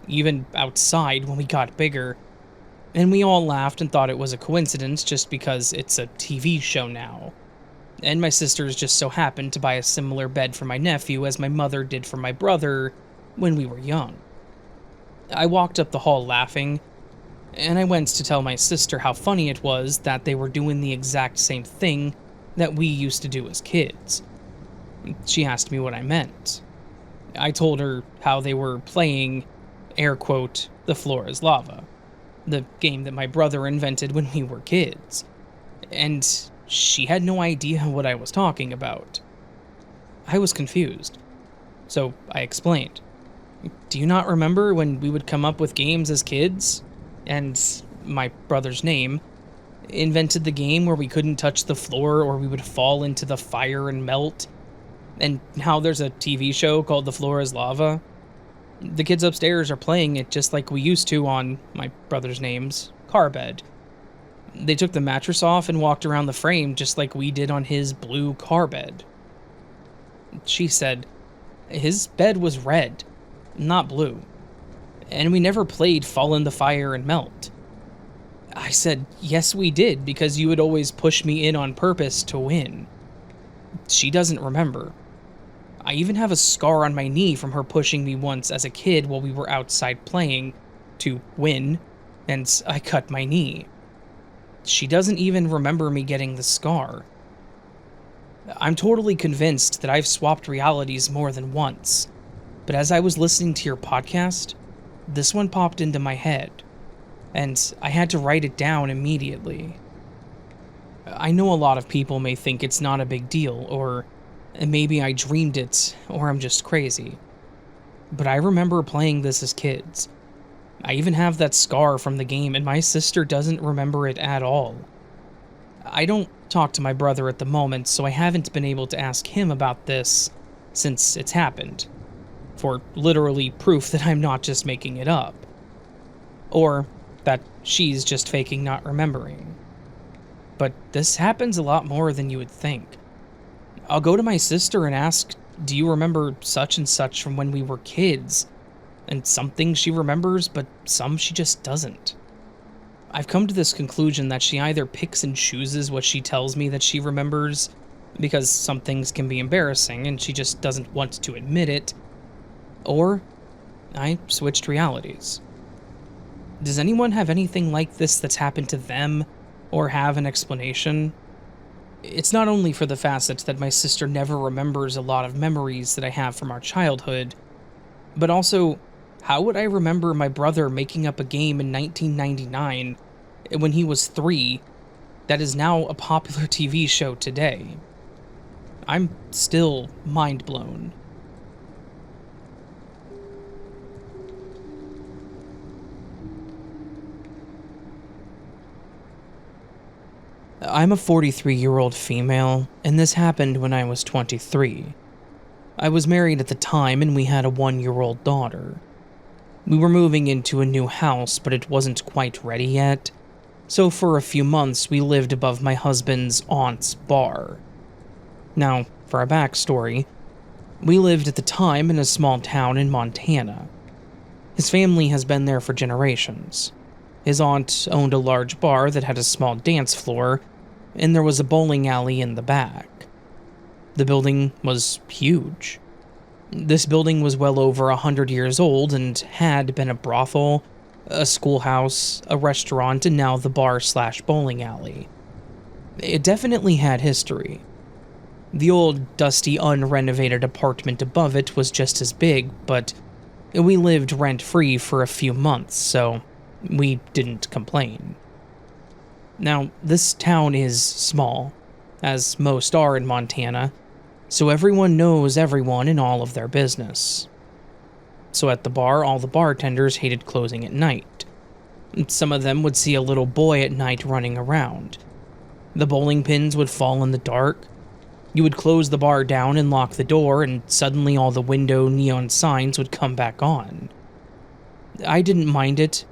even outside when we got bigger, and we all laughed and thought it was a coincidence just because it's a TV show now. And my sisters just so happened to buy a similar bed for my nephew as my mother did for my brother when we were young. I walked up the hall laughing, and I went to tell my sister how funny it was that they were doing the exact same thing that we used to do as kids. She asked me what I meant. I told her how they were playing, air quote, The Floor is Lava, the game that my brother invented when we were kids. And she had no idea what I was talking about. I was confused, so I explained. Do you not remember when we would come up with games as kids? And my brother's name invented the game where we couldn't touch the floor or we would fall into the fire and melt? And how there's a TV show called The Floor is Lava? The kids upstairs are playing it just like we used to on my brother's name's car bed. They took the mattress off and walked around the frame just like we did on his blue car bed. She said, his bed was red, not blue. And we never played Fall in the Fire and Melt. I said, yes, we did, because you would always push me in on purpose to win. She doesn't remember. I even have a scar on my knee from her pushing me once as a kid while we were outside playing to win, and I cut my knee. She doesn't even remember me getting the scar. I'm totally convinced that I've swapped realities more than once, but as I was listening to your podcast, this one popped into my head, and I had to write it down immediately. I know a lot of people may think it's not a big deal, or maybe I dreamed it, or I'm just crazy. But I remember playing this as kids. I even have that scar from the game, and my sister doesn't remember it at all. I don't talk to my brother at the moment, so I haven't been able to ask him about this since it's happened, for literally proof that I'm not just making it up. Or that she's just faking not remembering. But this happens a lot more than you would think. I'll go to my sister and ask, do you remember such and such from when we were kids? And some things she remembers, but some she just doesn't. I've come to this conclusion that she either picks and chooses what she tells me that she remembers, because some things can be embarrassing and she just doesn't want to admit it, or I switched realities. Does anyone have anything like this that's happened to them, or have an explanation? It's not only for the facet that my sister never remembers a lot of memories that I have from our childhood, but also, how would I remember my brother making up a game in 1999 when he was 3 that is now a popular TV show today? I'm still mind blown. I'm a 43-year-old female, and this happened when I was 23. I was married at the time, and we had a 1-year-old daughter. We were moving into a new house, but it wasn't quite ready yet, so for a few months we lived above my husband's aunt's bar. Now, for a backstory, we lived at the time in a small town in Montana. His family has been there for generations. His aunt owned a large bar that had a small dance floor, and there was a bowling alley in the back. The building was huge. This building was well over 100 years old and had been a brothel, a schoolhouse, a restaurant, and now the bar/bowling alley. It definitely had history. The old, dusty, unrenovated apartment above it was just as big, but we lived rent-free for a few months, so we didn't complain. Now, this town is small, as most are in Montana, so everyone knows everyone in all of their business. So at the bar, all the bartenders hated closing at night. Some of them would see a little boy at night running around. The bowling pins would fall in the dark. You would close the bar down and lock the door, and suddenly all the window neon signs would come back on. I didn't mind it,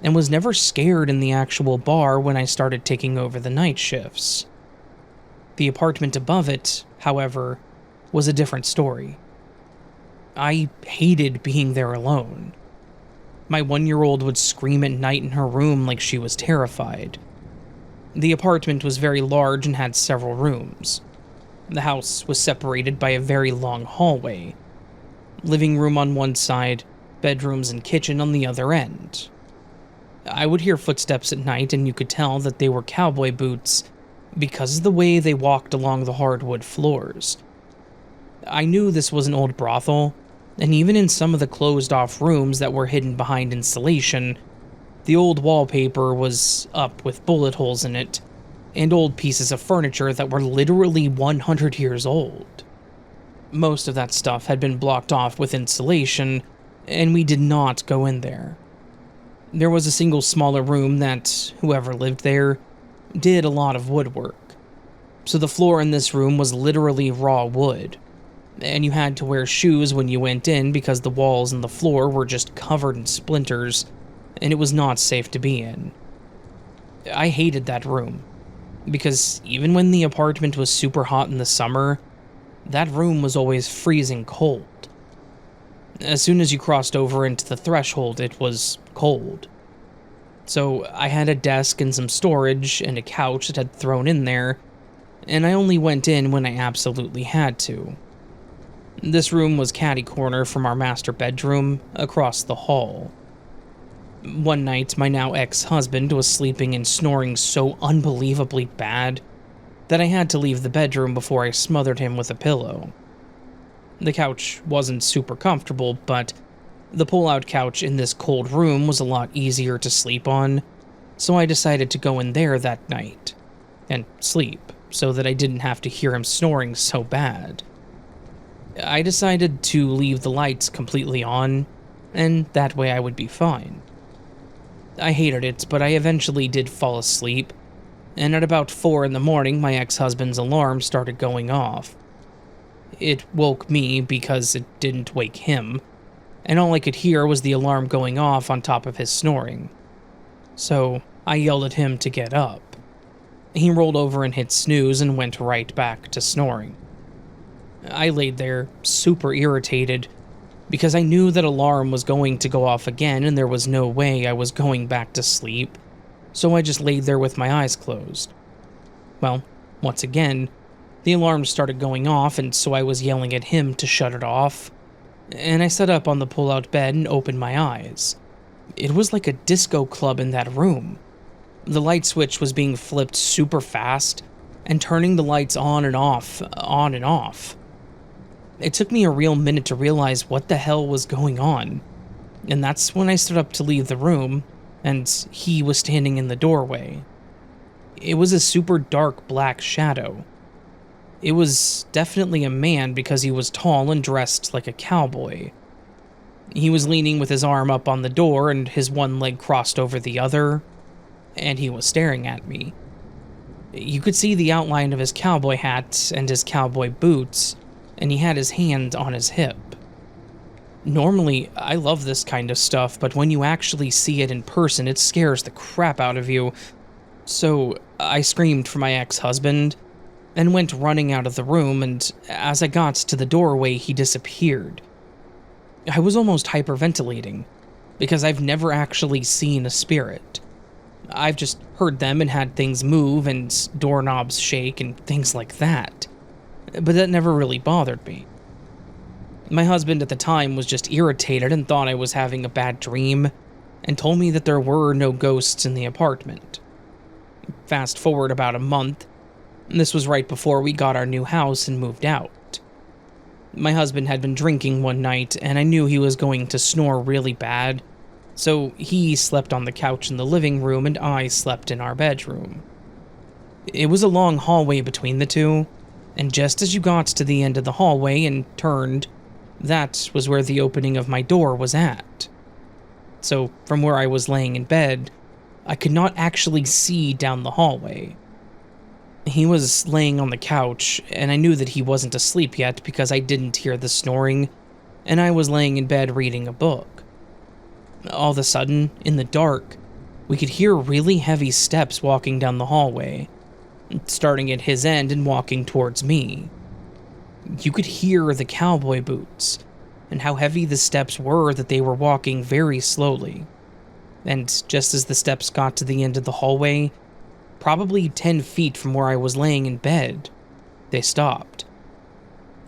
and was never scared in the actual bar when I started taking over the night shifts. The apartment above it, however, was a different story. I hated being there alone. My 1-year-old would scream at night in her room like she was terrified. The apartment was very large and had several rooms. The house was separated by a very long hallway. Living room on one side, bedrooms and kitchen on the other end. I would hear footsteps at night, and you could tell that they were cowboy boots because of the way they walked along the hardwood floors. I knew this was an old brothel, and even in some of the closed-off rooms that were hidden behind insulation, the old wallpaper was up with bullet holes in it, and old pieces of furniture that were literally 100 years old. Most of that stuff had been blocked off with insulation, and we did not go in there. There was a single smaller room that, whoever lived there, did a lot of woodwork. So the floor in this room was literally raw wood, and you had to wear shoes when you went in because the walls and the floor were just covered in splinters, and it was not safe to be in. I hated that room, because even when the apartment was super hot in the summer, that room was always freezing cold. As soon as you crossed over into the threshold, it was cold. So I had a desk and some storage and a couch that had thrown in there, and I only went in when I absolutely had to. This room was catty corner from our master bedroom across the hall. One night, my now ex-husband was sleeping and snoring so unbelievably bad that I had to leave the bedroom before I smothered him with a pillow. The couch wasn't super comfortable, but the pull-out couch in this cold room was a lot easier to sleep on, so I decided to go in there that night and sleep so that I didn't have to hear him snoring so bad. I decided to leave the lights completely on, and that way I would be fine. I hated it, but I eventually did fall asleep, and at about 4 in the morning, my ex-husband's alarm started going off. It woke me because it didn't wake him, and all I could hear was the alarm going off on top of his snoring. So I yelled at him to get up. He rolled over and hit snooze and went right back to snoring. I laid there, super irritated, because I knew that alarm was going to go off again and there was no way I was going back to sleep, so I just laid there with my eyes closed. Well, once again, the alarm started going off, and so I was yelling at him to shut it off, and I sat up on the pull-out bed and opened my eyes. It was like a disco club in that room. The light switch was being flipped super fast, and turning the lights on and off, on and off. It took me a real minute to realize what the hell was going on, and that's when I stood up to leave the room, and he was standing in the doorway. It was a super dark black shadow. It was definitely a man because he was tall and dressed like a cowboy. He was leaning with his arm up on the door and his one leg crossed over the other, and he was staring at me. You could see the outline of his cowboy hat and his cowboy boots, and he had his hand on his hip. Normally, I love this kind of stuff, but when you actually see it in person, it scares the crap out of you. So I screamed for my ex-husband and went running out of the room, and as I got to the doorway, he disappeared. I was almost hyperventilating, because I've never actually seen a spirit. I've just heard them and had things move and doorknobs shake and things like that, but that never really bothered me. My husband at the time was just irritated and thought I was having a bad dream, and told me that there were no ghosts in the apartment. Fast forward about a month, this was right before we got our new house and moved out. My husband had been drinking one night, and I knew he was going to snore really bad, so he slept on the couch in the living room and I slept in our bedroom. It was a long hallway between the two, and just as you got to the end of the hallway and turned, that was where the opening of my door was at. So from where I was laying in bed, I could not actually see down the hallway. He was laying on the couch, and I knew that he wasn't asleep yet because I didn't hear the snoring, and I was laying in bed reading a book. All of a sudden, in the dark, we could hear really heavy steps walking down the hallway, starting at his end and walking towards me. You could hear the cowboy boots, and how heavy the steps were that they were walking very slowly. And just as the steps got to the end of the hallway, probably 10 feet from where I was laying in bed, they stopped.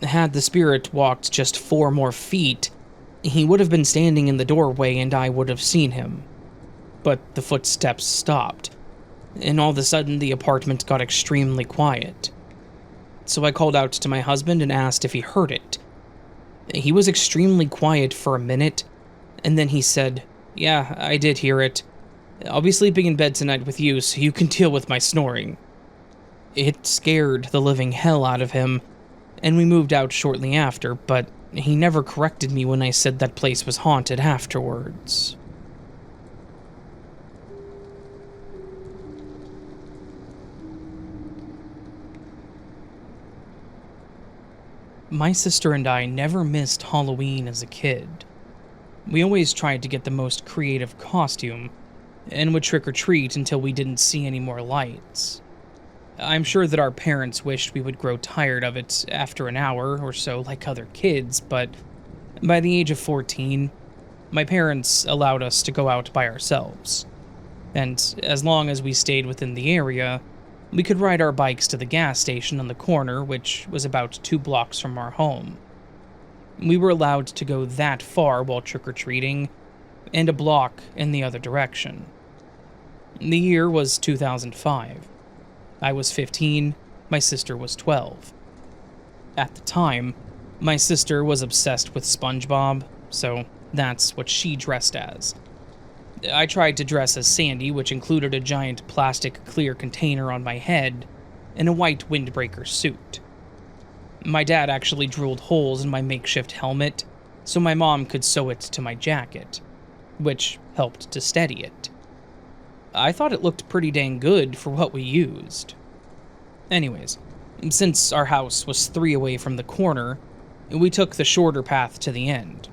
Had the spirit walked just 4 more feet, he would have been standing in the doorway and I would have seen him. But the footsteps stopped, and all of a sudden the apartment got extremely quiet. So I called out to my husband and asked if he heard it. He was extremely quiet for a minute, and then he said, "Yeah, I did hear it. I'll be sleeping in bed tonight with you so you can deal with my snoring." It scared the living hell out of him, and we moved out shortly after, but he never corrected me when I said that place was haunted afterwards. My sister and I never missed Halloween as a kid. We always tried to get the most creative costume, and would trick-or-treat until we didn't see any more lights. I'm sure that our parents wished we would grow tired of it after an hour or so like other kids, but by the age of 14, my parents allowed us to go out by ourselves. and as long as we stayed within the area, we could ride our bikes to the gas station on the corner, which was about 2 blocks from our home. We were allowed to go that far while trick-or-treating, and a block in the other direction. The year was 2005. I was 15, my sister was 12. At the time, my sister was obsessed with SpongeBob, so that's what she dressed as. I tried to dress as Sandy, which included a giant plastic clear container on my head and a white windbreaker suit. My dad actually drilled holes in my makeshift helmet so my mom could sew it to my jacket, which helped to steady it. I thought it looked pretty dang good for what we used. Anyways, since our house was 3 away from the corner, we took the shorter path to the end,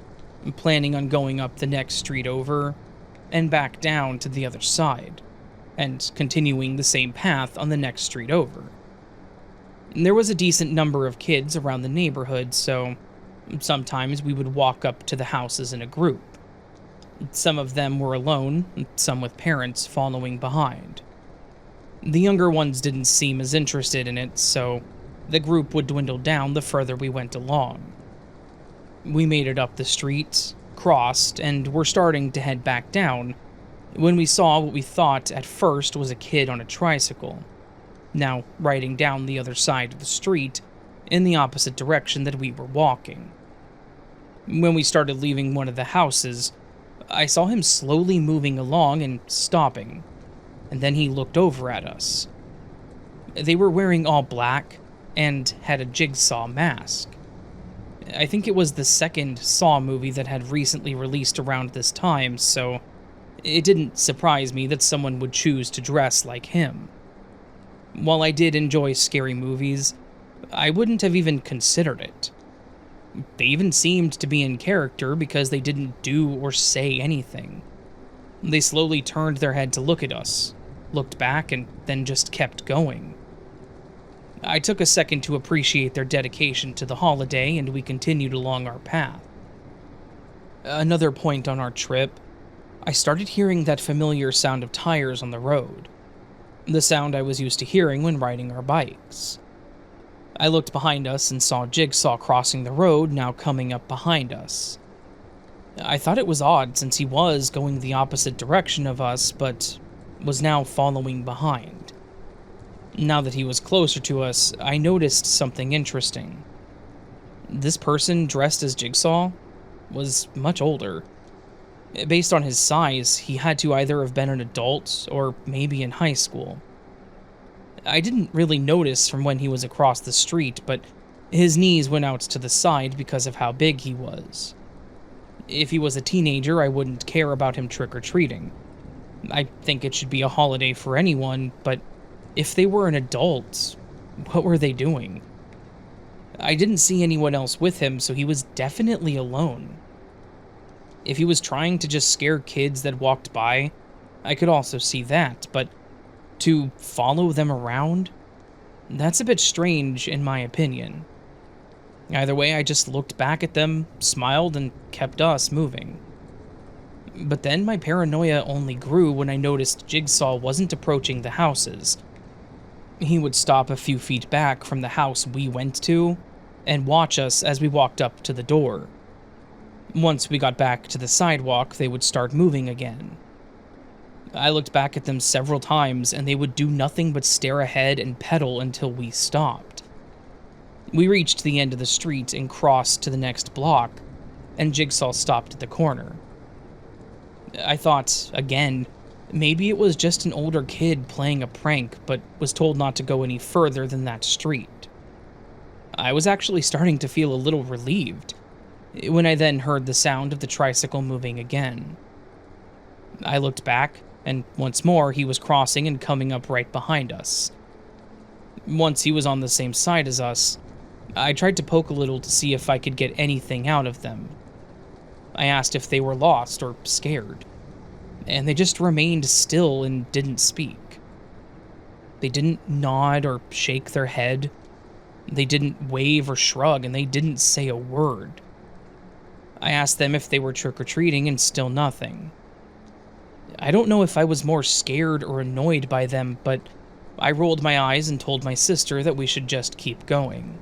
planning on going up the next street over and back down to the other side, and continuing the same path on the next street over. There was a decent number of kids around the neighborhood, so sometimes we would walk up to the houses in a group. Some of them were alone, some with parents following behind. The younger ones didn't seem as interested in it, so the group would dwindle down the further we went along. We made it up the street, crossed, and were starting to head back down when we saw what we thought at first was a kid on a tricycle, now riding down the other side of the street in the opposite direction that we were walking. When we started leaving one of the houses, I saw him slowly moving along and stopping, and then he looked over at us. They were wearing all black and had a jigsaw mask. I think it was the second Saw movie that had recently released around this time, so it didn't surprise me that someone would choose to dress like him. While I did enjoy scary movies, I wouldn't have even considered it. They even seemed to be in character because they didn't do or say anything. They slowly turned their head to look at us, looked back, and then just kept going. I took a second to appreciate their dedication to the holiday, and we continued along our path. Another point on our trip, I started hearing that familiar sound of tires on the road, the sound I was used to hearing when riding our bikes. I looked behind us and saw Jigsaw crossing the road, now coming up behind us. I thought it was odd since he was going the opposite direction of us, but was now following behind. Now that he was closer to us, I noticed something interesting. This person dressed as Jigsaw was much older. Based on his size, he had to either have been an adult or maybe in high school. I didn't really notice from when he was across the street, but his knees went out to the side because of how big he was. If he was a teenager, I wouldn't care about him trick-or-treating. I think it should be a holiday for anyone, but if they were an adult, what were they doing? I didn't see anyone else with him, so he was definitely alone. If he was trying to just scare kids that walked by, I could also see that, but to follow them around? That's a bit strange, in my opinion. Either way, I just looked back at them, smiled, and kept us moving. But then my paranoia only grew when I noticed Jigsaw wasn't approaching the houses. He would stop a few feet back from the house we went to and watch us as we walked up to the door. Once we got back to the sidewalk, they would start moving again. I looked back at them several times, and they would do nothing but stare ahead and pedal until we stopped. We reached the end of the street and crossed to the next block, and Jigsaw stopped at the corner. I thought, again, maybe it was just an older kid playing a prank, but was told not to go any further than that street. I was actually starting to feel a little relieved, when I then heard the sound of the tricycle moving again. I looked back, and once more he was crossing and coming up right behind us. Once he was on the same side as us, I tried to poke a little to see if I could get anything out of them. I asked if they were lost or scared, and they just remained still and didn't speak. They didn't nod or shake their head. They didn't wave or shrug, and they didn't say a word. I asked them if they were trick-or-treating, and still nothing. I don't know if I was more scared or annoyed by them, but I rolled my eyes and told my sister that we should just keep going.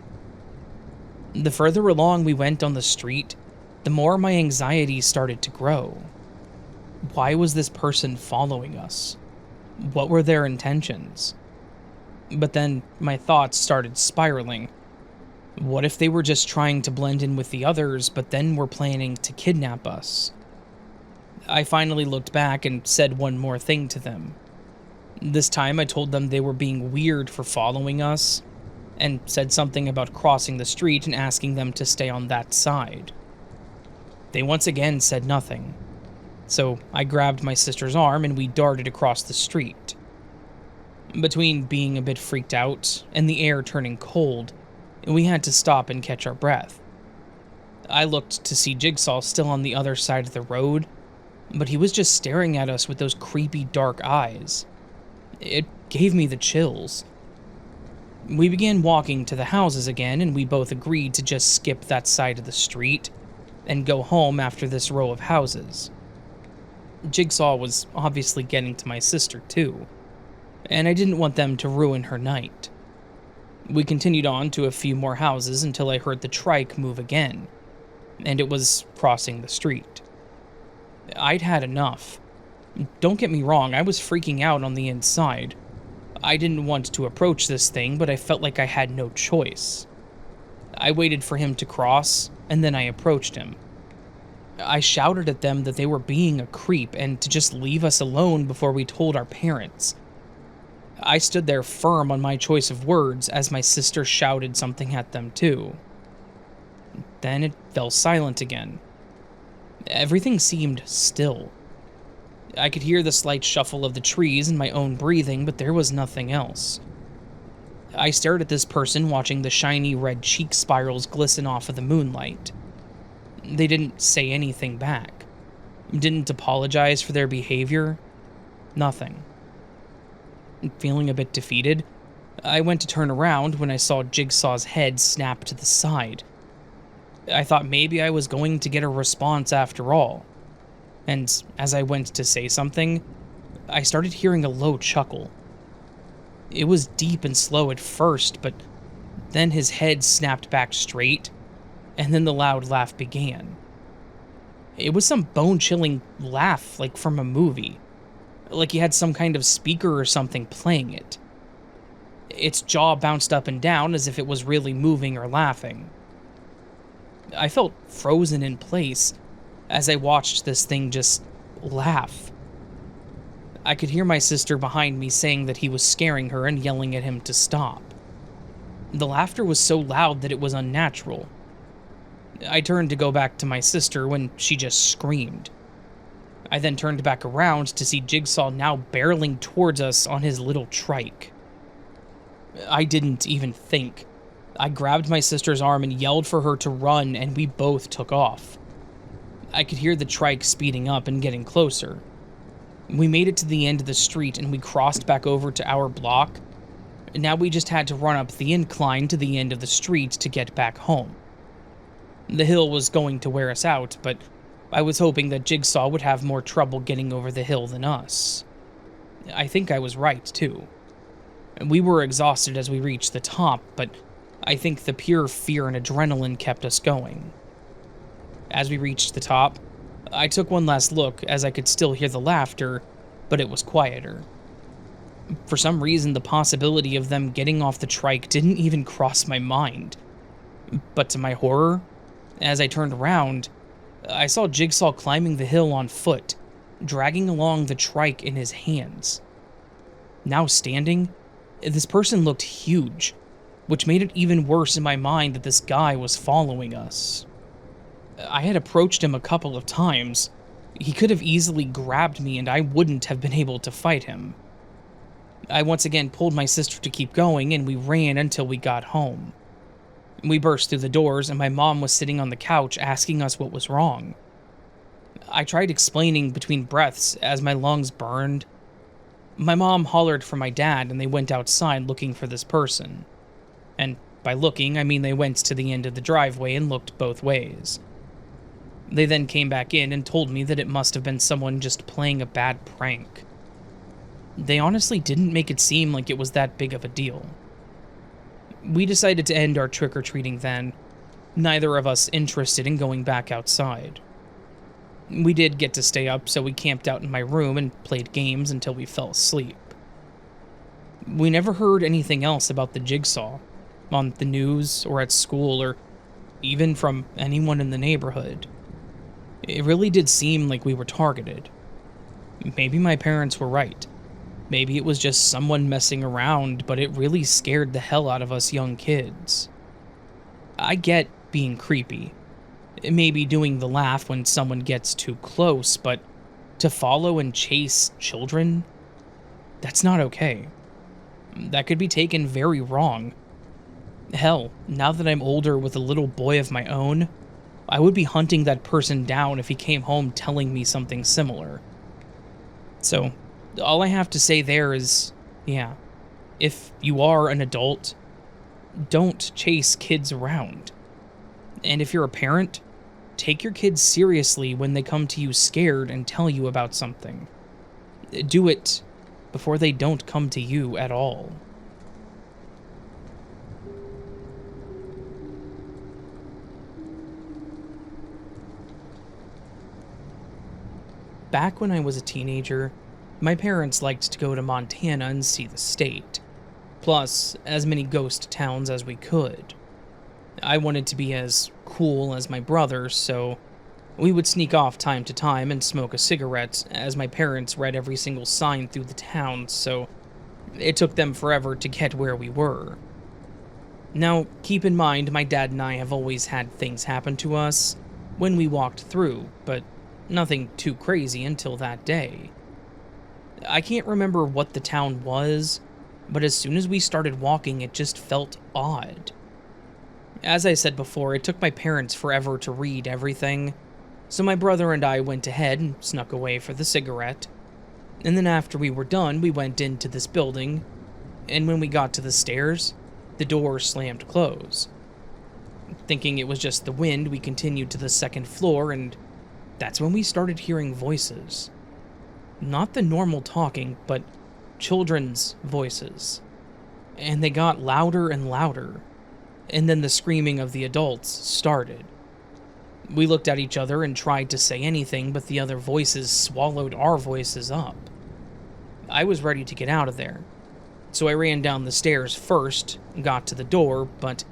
The further along we went on the street, the more my anxiety started to grow. Why was this person following us? What were their intentions? But then my thoughts started spiraling. What if they were just trying to blend in with the others, but then were planning to kidnap us? I finally looked back and said one more thing to them. This time I told them they were being weird for following us, and said something about crossing the street and asking them to stay on that side. They once again said nothing, so I grabbed my sister's arm and we darted across the street. Between being a bit freaked out and the air turning cold, we had to stop and catch our breath. I looked to see Jigsaw still on the other side of the road, but he was just staring at us with those creepy dark eyes. It gave me the chills. We began walking to the houses again, and we both agreed to just skip that side of the street and go home after this row of houses. Jigsaw was obviously getting to my sister too, and I didn't want them to ruin her night. We continued on to a few more houses until I heard the trike move again, and it was crossing the street. I'd had enough. Don't get me wrong, I was freaking out on the inside. I didn't want to approach this thing, but I felt like I had no choice. I waited for him to cross, and then I approached him. I shouted at them that they were being a creep and to just leave us alone before we told our parents. I stood there firm on my choice of words as my sister shouted something at them too. Then it fell silent again. Everything seemed still. I could hear the slight shuffle of the trees and my own breathing, but there was nothing else. I stared at this person watching the shiny red cheek spirals glisten off of the moonlight. They didn't say anything back. Didn't apologize for their behavior. Nothing. Feeling a bit defeated, I went to turn around when I saw Jigsaw's head snap to the side. I thought maybe I was going to get a response after all. And as I went to say something, I started hearing a low chuckle. It was deep and slow at first, but then his head snapped back straight, and then the loud laugh began. It was some bone-chilling laugh, like from a movie. Like he had some kind of speaker or something playing it. Its jaw bounced up and down as if it was really moving or laughing. I felt frozen in place as I watched this thing just laugh. I could hear my sister behind me saying that he was scaring her and yelling at him to stop. The laughter was so loud that it was unnatural. I turned to go back to my sister when she just screamed. I then turned back around to see Jigsaw now barreling towards us on his little trike. I didn't even think. I grabbed my sister's arm and yelled for her to run, and we both took off. I could hear the trike speeding up and getting closer. We made it to the end of the street and we crossed back over to our block. Now we just had to run up the incline to the end of the street to get back home. The hill was going to wear us out, but I was hoping that Jigsaw would have more trouble getting over the hill than us. I think I was right, too. We were exhausted as we reached the top, but I think the pure fear and adrenaline kept us going. As we reached the top, I took one last look as I could still hear the laughter, but it was quieter. For some reason, the possibility of them getting off the trike didn't even cross my mind. But to my horror, as I turned around, I saw Jigsaw climbing the hill on foot, dragging along the trike in his hands. Now standing, this person looked huge, which made it even worse in my mind that this guy was following us. I had approached him a couple of times. He could have easily grabbed me and I wouldn't have been able to fight him. I once again pulled my sister to keep going and we ran until we got home. We burst through the doors and my mom was sitting on the couch asking us what was wrong. I tried explaining between breaths as my lungs burned. My mom hollered for my dad and they went outside looking for this person. And by looking, I mean they went to the end of the driveway and looked both ways. They then came back in and told me that it must have been someone just playing a bad prank. They honestly didn't make it seem like it was that big of a deal. We decided to end our trick-or-treating then, neither of us interested in going back outside. We did get to stay up, so we camped out in my room and played games until we fell asleep. We never heard anything else about the jigsaw, on the news or at school or even from anyone in the neighborhood. It really did seem like we were targeted. Maybe my parents were right. Maybe it was just someone messing around, but it really scared the hell out of us young kids. I get being creepy. Maybe doing the laugh when someone gets too close, but to follow and chase children? That's not okay. That could be taken very wrong. Hell, now that I'm older with a little boy of my own, I would be hunting that person down if he came home telling me something similar. So, all I have to say there is, yeah, if you are an adult, don't chase kids around. And if you're a parent, take your kids seriously when they come to you scared and tell you about something. Do it before they don't come to you at all. Back when I was a teenager, my parents liked to go to Montana and see the state, plus as many ghost towns as we could. I wanted to be as cool as my brother, so we would sneak off time to time and smoke a cigarette as my parents read every single sign through the town, so it took them forever to get where we were. Now, keep in mind, my dad and I have always had things happen to us when we walked through, but nothing too crazy until that day. I can't remember what the town was, but as soon as we started walking, it just felt odd. As I said before, it took my parents forever to read everything, so my brother and I went ahead and snuck away for the cigarette. And then after we were done, we went into this building, and when we got to the stairs, the door slammed closed. Thinking it was just the wind, we continued to the second floor, and that's when we started hearing voices. Not the normal talking, but children's voices. And they got louder and louder, and then the screaming of the adults started. We looked at each other and tried to say anything, but the other voices swallowed our voices up. I was ready to get out of there, so I ran down the stairs first, got to the door, but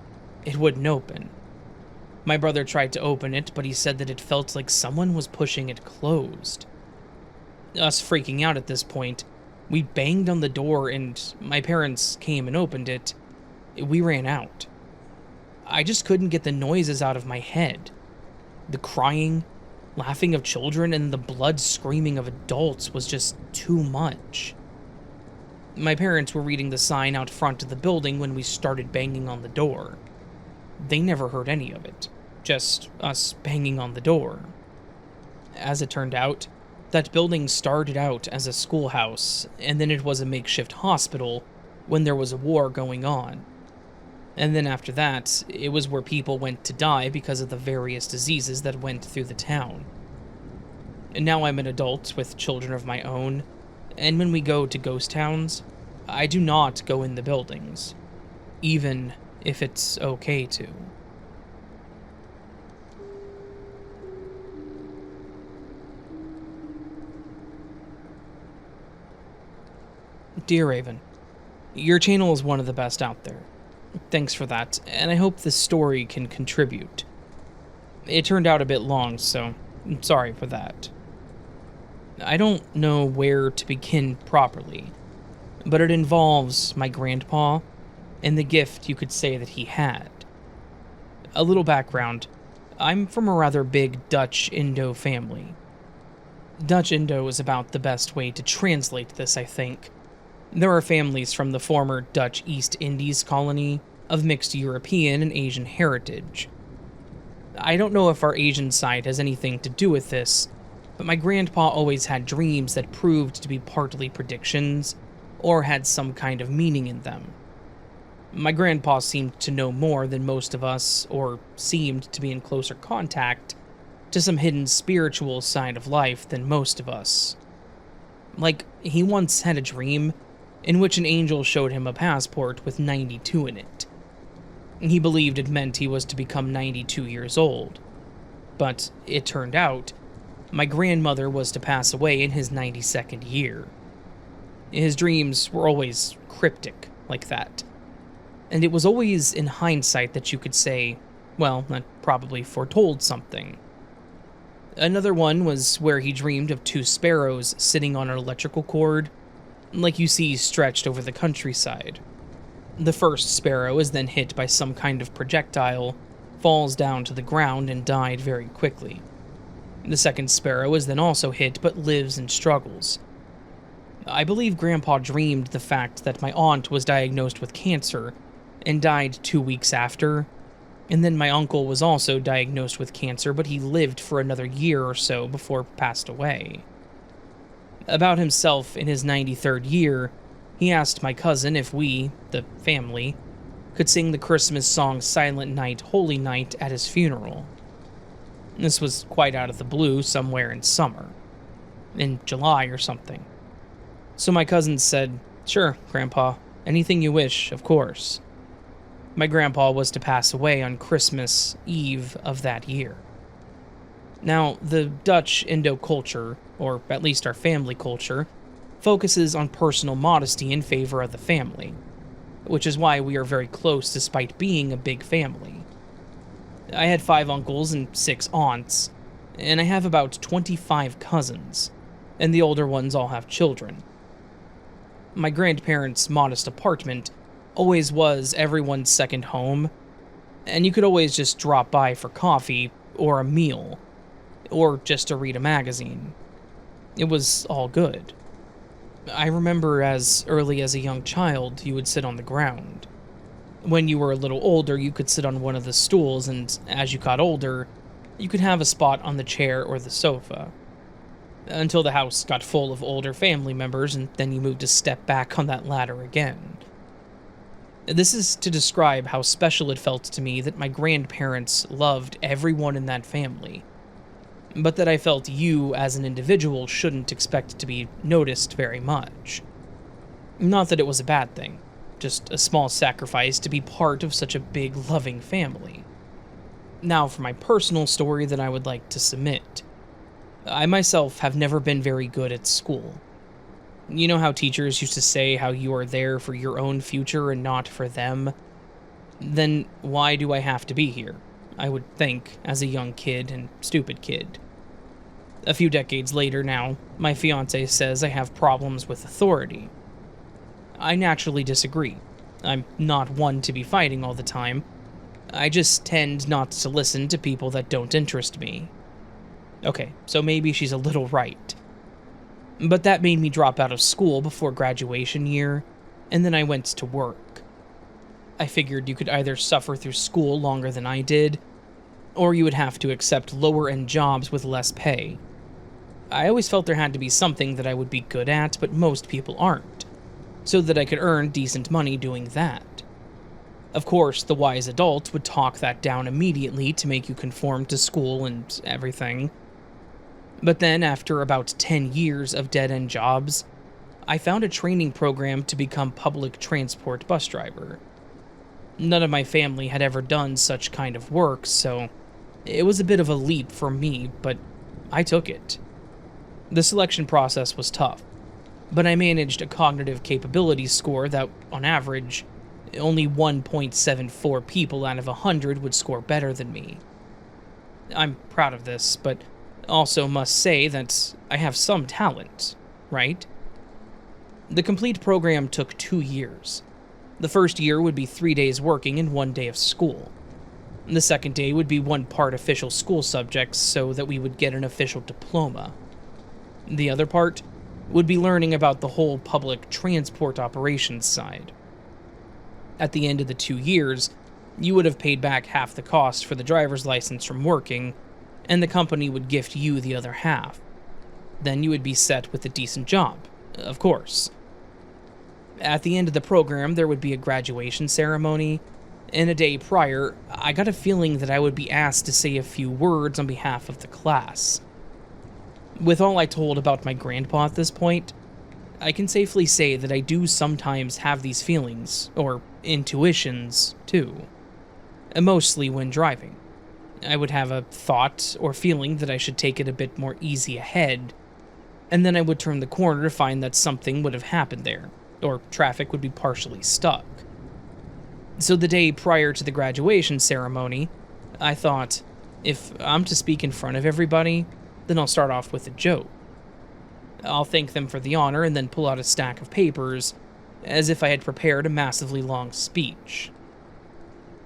it wouldn't open. My brother tried to open it, but he said that it felt like someone was pushing it closed. Us freaking out at this point, we banged on the door and my parents came and opened it. We ran out. I just couldn't get the noises out of my head. The crying, laughing of children, and the blood screaming of adults was just too much. My parents were reading the sign out front of the building when we started banging on the door. They never heard any of it, just us banging on the door. As it turned out, that building started out as a schoolhouse, and then it was a makeshift hospital when there was a war going on. And then after that, it was where people went to die because of the various diseases that went through the town. And now I'm an adult with children of my own, and when we go to ghost towns, I do not go in the buildings, even if it's okay to. Dear Raven, your channel is one of the best out there. Thanks for that, and I hope this story can contribute. It turned out a bit long, so I'm sorry for that. I don't know where to begin properly, but it involves my grandpa and the gift you could say that he had. A little background, I'm from a rather big Dutch Indo family. Dutch Indo is about the best way to translate this, I think. There are families from the former Dutch East Indies colony of mixed European and Asian heritage. I don't know if our Asian side has anything to do with this, but my grandpa always had dreams that proved to be partly predictions or had some kind of meaning in them. My grandpa seemed to know more than most of us, or seemed to be in closer contact, to some hidden spiritual side of life than most of us. Like, he once had a dream in which an angel showed him a passport with 92 in it. He believed it meant he was to become 92 years old. But it turned out, my grandmother was to pass away in his 92nd year. His dreams were always cryptic like that. And it was always in hindsight that you could say, well, that probably foretold something. Another one was where he dreamed of two sparrows sitting on an electrical cord, like you see stretched over the countryside. The first sparrow is then hit by some kind of projectile, falls down to the ground, and died very quickly. The second sparrow is then also hit but lives and struggles. I believe Grandpa dreamed the fact that my aunt was diagnosed with cancer and died 2 weeks after, and then my uncle was also diagnosed with cancer, but he lived for another year or so before passed away. About himself in his 93rd year, he asked my cousin if we, the family, could sing the Christmas song Silent Night, Holy Night at his funeral. This was quite out of the blue, somewhere in summer. In July or something. So my cousin said, "Sure, Grandpa, anything you wish, of course." My grandpa was to pass away on Christmas Eve of that year. Now, the Dutch Indo culture, or at least our family culture, focuses on personal modesty in favor of the family, which is why we are very close despite being a big family. I had 5 uncles and 6 aunts, and I have about 25 cousins, and the older ones all have children. My grandparents' modest apartment always was everyone's second home, and you could always just drop by for coffee, or a meal, or just to read a magazine. It was all good. I remember as early as a young child, you would sit on the ground. When you were a little older, you could sit on one of the stools, and as you got older, you could have a spot on the chair or the sofa. Until the house got full of older family members, and then you moved a step back on that ladder again. This is to describe how special it felt to me that my grandparents loved everyone in that family, but that I felt you, as an individual, shouldn't expect to be noticed very much. Not that it was a bad thing, just a small sacrifice to be part of such a big, loving family. Now for my personal story that I would like to submit. I myself have never been very good at school. You know how teachers used to say how you are there for your own future and not for them? Then why do I have to be here? I would think, as a young kid and stupid kid. A few decades later now, my fiancé says I have problems with authority. I naturally disagree. I'm not one to be fighting all the time. I just tend not to listen to people that don't interest me. Okay, so maybe she's a little right. But that made me drop out of school before graduation year, and then I went to work. I figured you could either suffer through school longer than I did, or you would have to accept lower-end jobs with less pay. I always felt there had to be something that I would be good at, but most people aren't, so that I could earn decent money doing that. Of course, the wise adult would talk that down immediately to make you conform to school and everything. But then, after about 10 years of dead-end jobs, I found a training program to become public transport bus driver. None of my family had ever done such kind of work, so it was a bit of a leap for me, but I took it. The selection process was tough, but I managed a cognitive capability score that, on average, only 1.74 people out of 100 would score better than me. I'm proud of this, but also must say that I have some talent, right? The complete program took 2 years. The first year would be 3 days working and 1 day of school. The second day would be 1 part official school subjects so that we would get an official diploma. The other part would be learning about the whole public transport operations side. At the end of the 2 years, you would have paid back half the cost for the driver's license from working, and the company would gift you the other half. Then you would be set with a decent job, of course. At the end of the program, there would be a graduation ceremony, and a day prior, I got a feeling that I would be asked to say a few words on behalf of the class. With all I told about my grandpa at this point, I can safely say that I do sometimes have these feelings, or intuitions, too. Mostly when driving. I would have a thought or feeling that I should take it a bit more easy ahead, and then I would turn the corner to find that something would have happened there, or traffic would be partially stuck. So the day prior to the graduation ceremony, I thought, if I'm to speak in front of everybody, then I'll start off with a joke. I'll thank them for the honor and then pull out a stack of papers, as if I had prepared a massively long speech.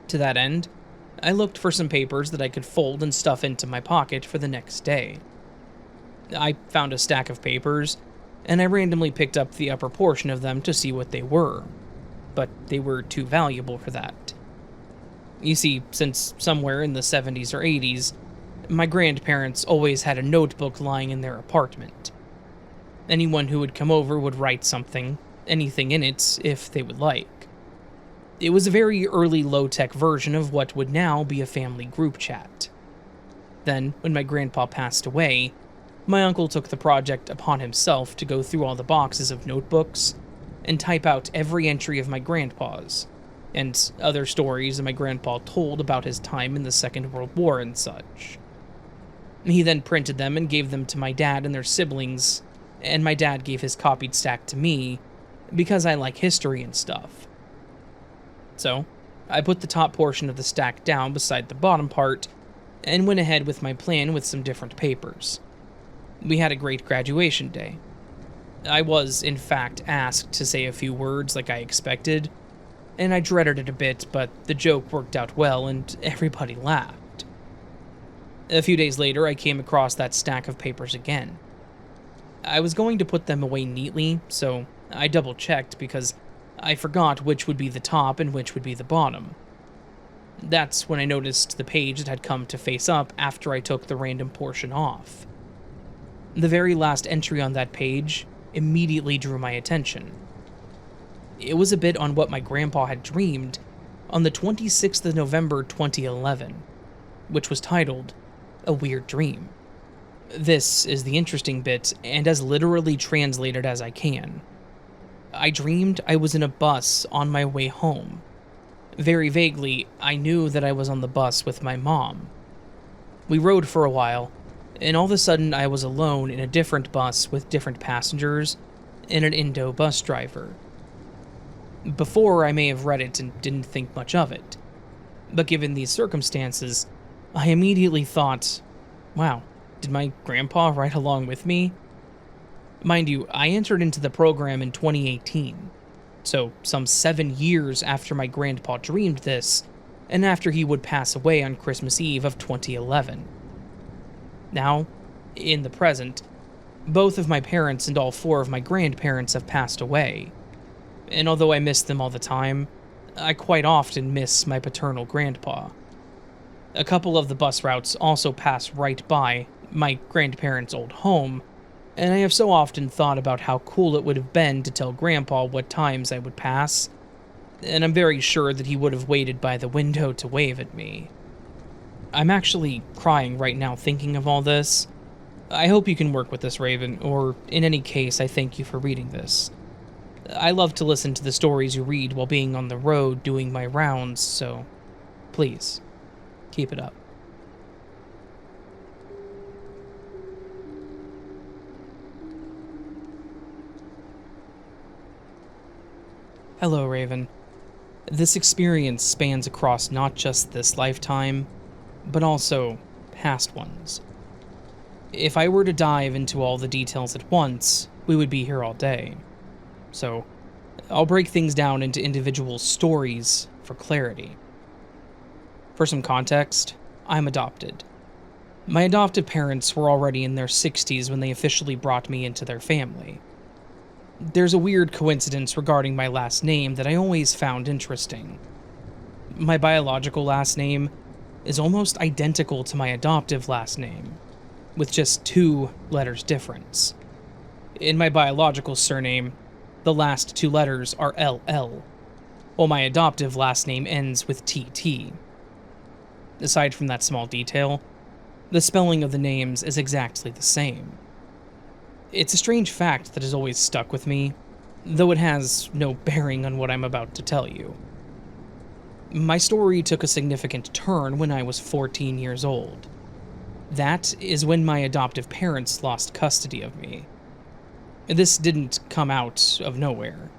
To that end, I looked for some papers that I could fold and stuff into my pocket for the next day. I found a stack of papers, and I randomly picked up the upper portion of them to see what they were, but they were too valuable for that. You see, since somewhere in the 70s or 80s, my grandparents always had a notebook lying in their apartment. Anyone who would come over would write something, anything in it, if they would like. It was a very early low-tech version of what would now be a family group chat. Then, when my grandpa passed away, my uncle took the project upon himself to go through all the boxes of notebooks and type out every entry of my grandpa's, and other stories that my grandpa told about his time in the Second World War and such. He then printed them and gave them to my dad and their siblings, and my dad gave his copied stack to me, because I like history and stuff. So, I put the top portion of the stack down beside the bottom part, and went ahead with my plan with some different papers. We had a great graduation day. I was, in fact, asked to say a few words like I expected, and I dreaded it a bit, but the joke worked out well and everybody laughed. A few days later, I came across that stack of papers again. I was going to put them away neatly, so I double-checked because I forgot which would be the top and which would be the bottom. That's when I noticed the page that had come to face up after I took the random portion off. The very last entry on that page immediately drew my attention. It was a bit on what my grandpa had dreamed on the 26th of November 2011, which was titled, "A Weird Dream." This is the interesting bit, and as literally translated as I can. I dreamed I was in a bus on my way home. Very vaguely, I knew that I was on the bus with my mom. We rode for a while, and all of a sudden I was alone in a different bus with different passengers and an Indo bus driver. Before, I may have read it and didn't think much of it, but given these circumstances, I immediately thought, wow, did my grandpa ride along with me? Mind you, I entered into the program in 2018, so some 7 years after my grandpa dreamed this, and after he would pass away on Christmas Eve of 2011. Now, in the present, both of my parents and all 4 of my grandparents have passed away, and although I miss them all the time, I quite often miss my paternal grandpa. A couple of the bus routes also pass right by my grandparents' old home, and I have so often thought about how cool it would have been to tell Grandpa what times I would pass, and I'm very sure that he would have waited by the window to wave at me. I'm actually crying right now thinking of all this. I hope you can work with this, Raven, or in any case, I thank you for reading this. I love to listen to the stories you read while being on the road doing my rounds, so please, keep it up. Hello, Raven. This experience spans across not just this lifetime, but also past ones. If I were to dive into all the details at once, we would be here all day. So, I'll break things down into individual stories for clarity. For some context, I'm adopted. My adoptive parents were already in their 60s when they officially brought me into their family. There's a weird coincidence regarding my last name that I always found interesting. My biological last name is almost identical to my adoptive last name, with just 2 letters difference. In my biological surname, the last 2 letters are LL. while my adoptive last name ends with TT. Aside from that small detail, the spelling of the names is exactly the same. It's a strange fact that has always stuck with me, though it has no bearing on what I'm about to tell you. My story took a significant turn when I was 14 years old. That is when my adoptive parents lost custody of me. This didn't come out of nowhere.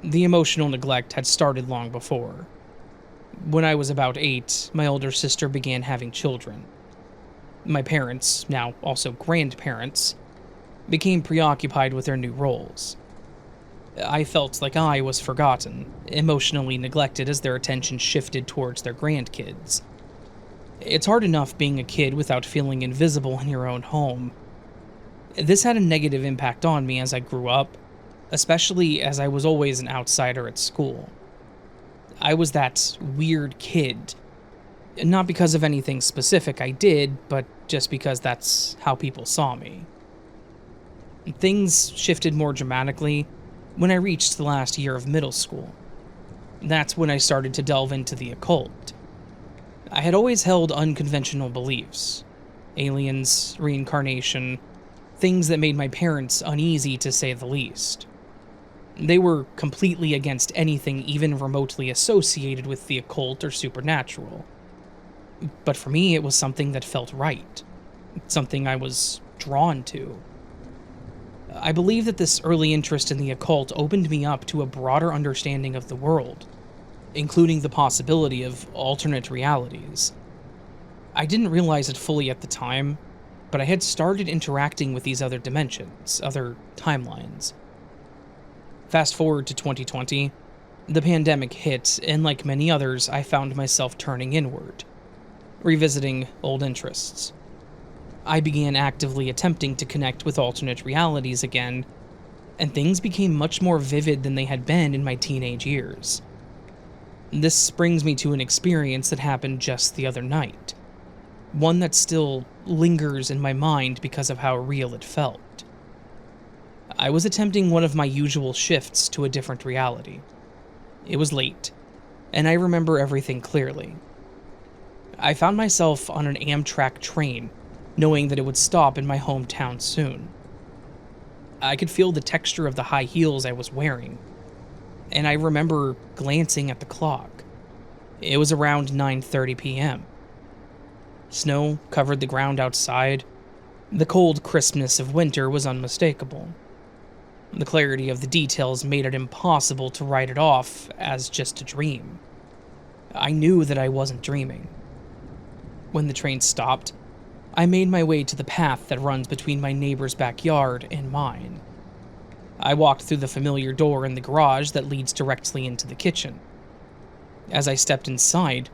The emotional neglect had started long before. When I was about 8, my older sister began having children. My parents, now also grandparents, became preoccupied with their new roles. I felt like I was forgotten, emotionally neglected as their attention shifted towards their grandkids. It's hard enough being a kid without feeling invisible in your own home. This had a negative impact on me as I grew up, especially as I was always an outsider at school. I was that weird kid, not because of anything specific I did, but just because that's how people saw me. Things shifted more dramatically when I reached the last year of middle school. That's when I started to delve into the occult. I had always held unconventional beliefs: aliens, reincarnation, things that made my parents uneasy to say the least. They were completely against anything even remotely associated with the occult or supernatural. But for me, it was something that felt right, something I was drawn to. I believe that this early interest in the occult opened me up to a broader understanding of the world, including the possibility of alternate realities. I didn't realize it fully at the time, but I had started interacting with these other dimensions, other timelines. Fast forward to 2020, the pandemic hit, and like many others, I found myself turning inward, revisiting old interests. I began actively attempting to connect with alternate realities again, and things became much more vivid than they had been in my teenage years. This brings me to an experience that happened just the other night, one that still lingers in my mind because of how real it felt. I was attempting one of my usual shifts to a different reality. It was late, and I remember everything clearly. I found myself on an Amtrak train, knowing that it would stop in my hometown soon. I could feel the texture of the high heels I was wearing, and I remember glancing at the clock. It was around 9:30 p.m. Snow covered the ground outside. The cold crispness of winter was unmistakable. The clarity of the details made it impossible to write it off as just a dream. I knew that I wasn't dreaming. When the train stopped, I made my way to the path that runs between my neighbor's backyard and mine. I walked through the familiar door in the garage that leads directly into the kitchen. As I stepped inside,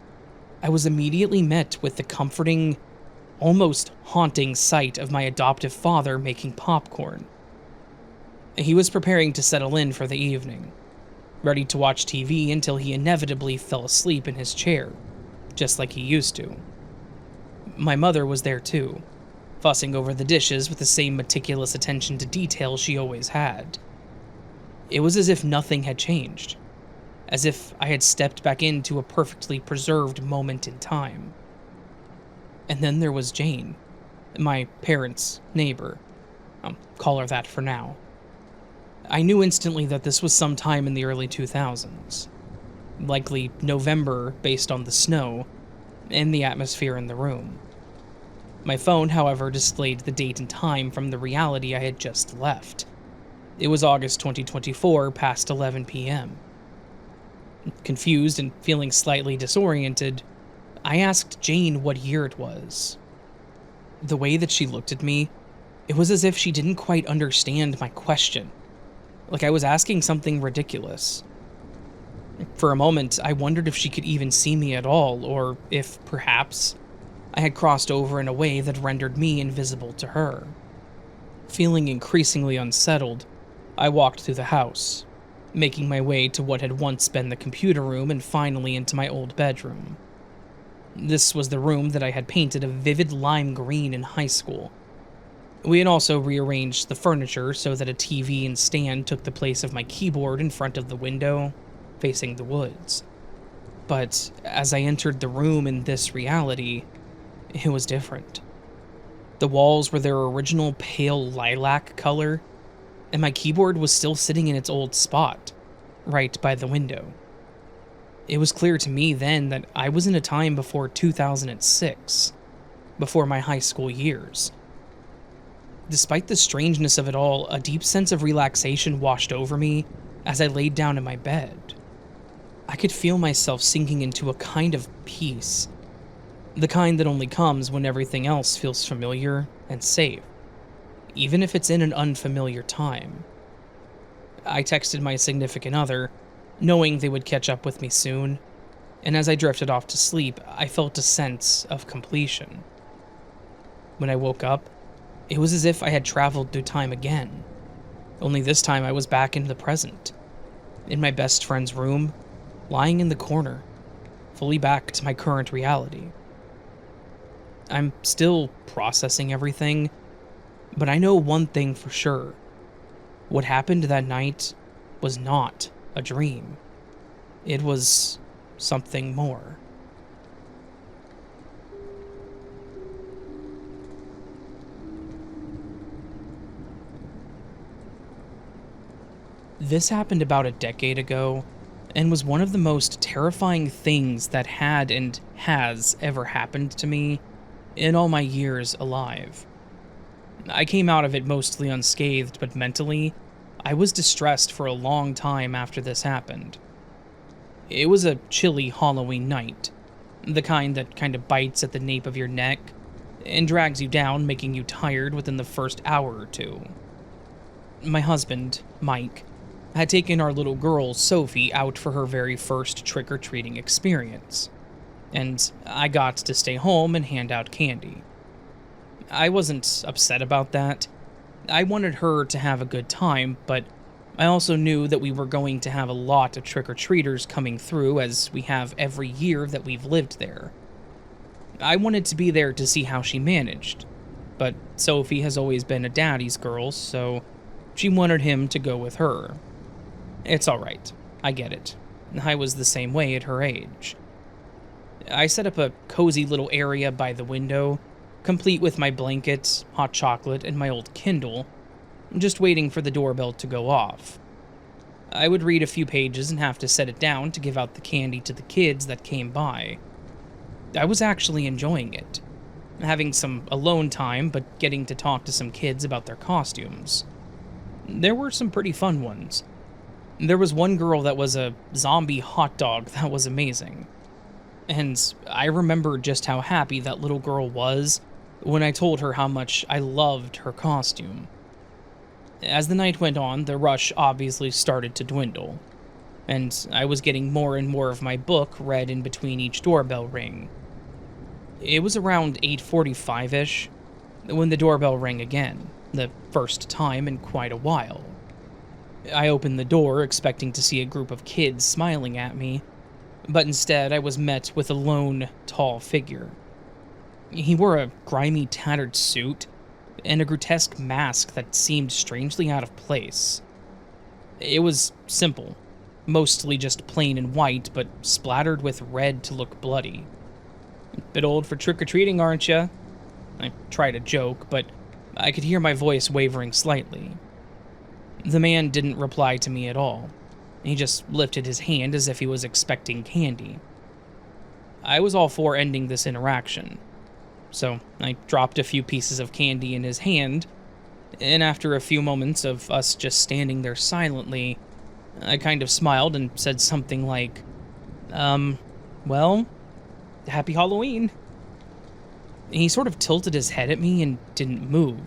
I was immediately met with the comforting, almost haunting sight of my adoptive father making popcorn. He was preparing to settle in for the evening, ready to watch TV until he inevitably fell asleep in his chair, just like he used to. My mother was there too, fussing over the dishes with the same meticulous attention to detail she always had. It was as if nothing had changed, as if I had stepped back into a perfectly preserved moment in time. And then there was Jane, my parents' neighbor. I'll call her that for now. I knew instantly that this was sometime in the early 2000s, likely November based on the snow and the atmosphere in the room. My phone, however, displayed the date and time from the reality I had just left. It was August 2024, past 11 p.m. Confused and feeling slightly disoriented, I asked Jane what year it was. The way that she looked at me, it was as if she didn't quite understand my question, like I was asking something ridiculous. For a moment, I wondered if she could even see me at all, or if, perhaps, I had crossed over in a way that rendered me invisible to her. Feeling increasingly unsettled, I walked through the house, making my way to what had once been the computer room and finally into my old bedroom. This was the room that I had painted a vivid lime green in high school. We had also rearranged the furniture so that a TV and stand took the place of my keyboard in front of the window, facing the woods. But as I entered the room in this reality, it was different. The walls were their original pale lilac color, and my keyboard was still sitting in its old spot, right by the window. It was clear to me then that I was in a time before 2006, before my high school years. Despite the strangeness of it all, a deep sense of relaxation washed over me as I laid down in my bed. I could feel myself sinking into a kind of peace, the kind that only comes when everything else feels familiar and safe, even if it's in an unfamiliar time. I texted my significant other, knowing they would catch up with me soon, and as I drifted off to sleep, I felt a sense of completion. When I woke up, it was as if I had traveled through time again, only this time I was back in the present, in my best friend's room, lying in the corner, fully back to my current reality. I'm still processing everything, but I know one thing for sure. What happened that night was not a dream. It was something more. This happened about a decade ago, and was one of the most terrifying things that had and has ever happened to me in all my years alive. I came out of it mostly unscathed, but mentally, I was distressed for a long time after this happened. It was a chilly Halloween night, the kind that kind of bites at the nape of your neck and drags you down, making you tired within the first hour or two. My husband, Mike, had taken our little girl, Sophie, out for her very first trick-or-treating experience, and I got to stay home and hand out candy. I wasn't upset about that. I wanted her to have a good time, but I also knew that we were going to have a lot of trick-or-treaters coming through, as we have every year that we've lived there. I wanted to be there to see how she managed, but Sophie has always been a daddy's girl, so she wanted him to go with her. It's alright, I get it. I was the same way at her age. I set up a cozy little area by the window, complete with my blankets, hot chocolate, and my old Kindle, just waiting for the doorbell to go off. I would read a few pages and have to set it down to give out the candy to the kids that came by. I was actually enjoying it, having some alone time, but getting to talk to some kids about their costumes. There were some pretty fun ones. There was one girl that was a zombie hot dog that was amazing. And I remember just how happy that little girl was when I told her how much I loved her costume. As the night went on, the rush obviously started to dwindle, and I was getting more and more of my book read in between each doorbell ring. It was around 8:45-ish when the doorbell rang again, the first time in quite a while. I opened the door expecting to see a group of kids smiling at me, but instead I was met with a lone, tall figure. He wore a grimy, tattered suit and a grotesque mask that seemed strangely out of place. It was simple, mostly just plain and white, but splattered with red to look bloody. Bit old for trick-or-treating, aren't ya? I tried a joke, but I could hear my voice wavering slightly. The man didn't reply to me at all. He just lifted his hand as if he was expecting candy. I was all for ending this interaction, so I dropped a few pieces of candy in his hand, and after a few moments of us just standing there silently, I kind of smiled and said something like, well, happy Halloween. He sort of tilted his head at me and didn't move,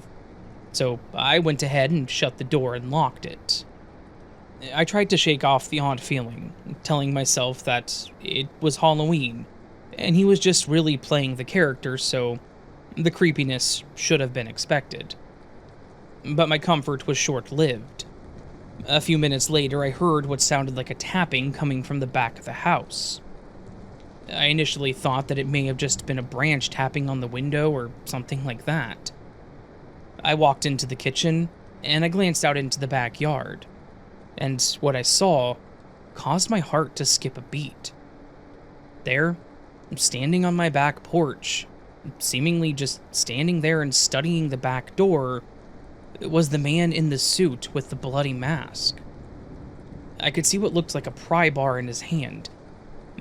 so I went ahead and shut the door and locked it. I tried to shake off the odd feeling, telling myself that it was Halloween, and he was just really playing the character, so the creepiness should have been expected. But my comfort was short-lived. A few minutes later, I heard what sounded like a tapping coming from the back of the house. I initially thought that it may have just been a branch tapping on the window or something like that. I walked into the kitchen, and I glanced out into the backyard, and what I saw caused my heart to skip a beat. There, standing on my back porch, seemingly just standing there and studying the back door, was the man in the suit with the bloody mask. I could see what looked like a pry bar in his hand,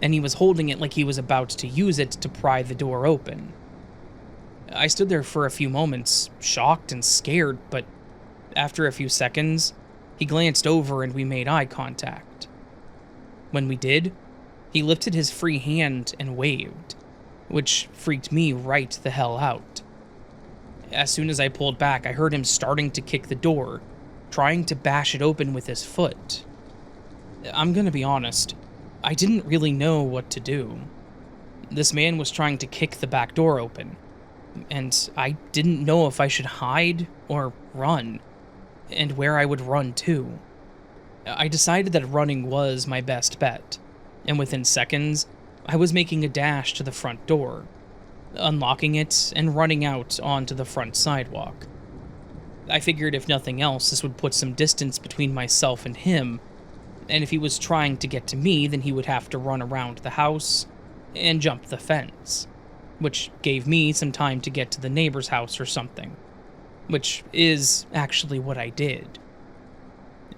and he was holding it like he was about to use it to pry the door open. I stood there for a few moments, shocked and scared, but after a few seconds, he glanced over and we made eye contact. When we did, he lifted his free hand and waved, which freaked me right the hell out. As soon as I pulled back, I heard him starting to kick the door, trying to bash it open with his foot. I'm gonna be honest, I didn't really know what to do. This man was trying to kick the back door open, and I didn't know if I should hide or run, and where I would run to. I decided that running was my best bet, and within seconds, I was making a dash to the front door, unlocking it and running out onto the front sidewalk. I figured if nothing else, this would put some distance between myself and him, and if he was trying to get to me, then he would have to run around the house and jump the fence, which gave me some time to get to the neighbor's house or something, which is actually what I did.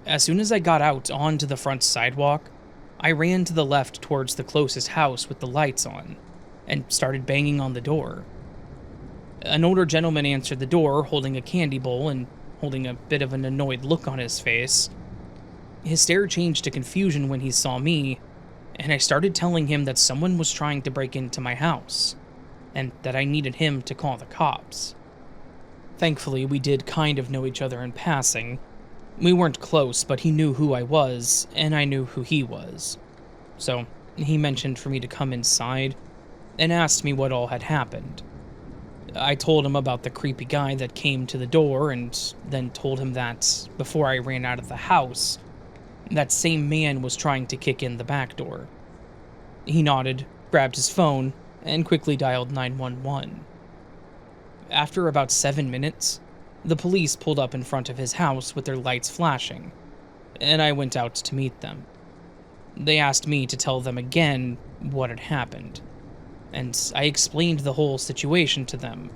As soon as I got out onto the front sidewalk, I ran to the left towards the closest house with the lights on, and started banging on the door. An older gentleman answered the door, holding a candy bowl and holding a bit of an annoyed look on his face. His stare changed to confusion when he saw me, and I started telling him that someone was trying to break into my house, and that I needed him to call the cops. Thankfully, we did kind of know each other in passing. We weren't close, but he knew who I was, and I knew who he was. So, he mentioned for me to come inside, and asked me what all had happened. I told him about the creepy guy that came to the door, and then told him that, before I ran out of the house, that same man was trying to kick in the back door. He nodded, grabbed his phone, and quickly dialed 911. After about 7 minutes, the police pulled up in front of his house with their lights flashing, and I went out to meet them. They asked me to tell them again what had happened, and I explained the whole situation to them.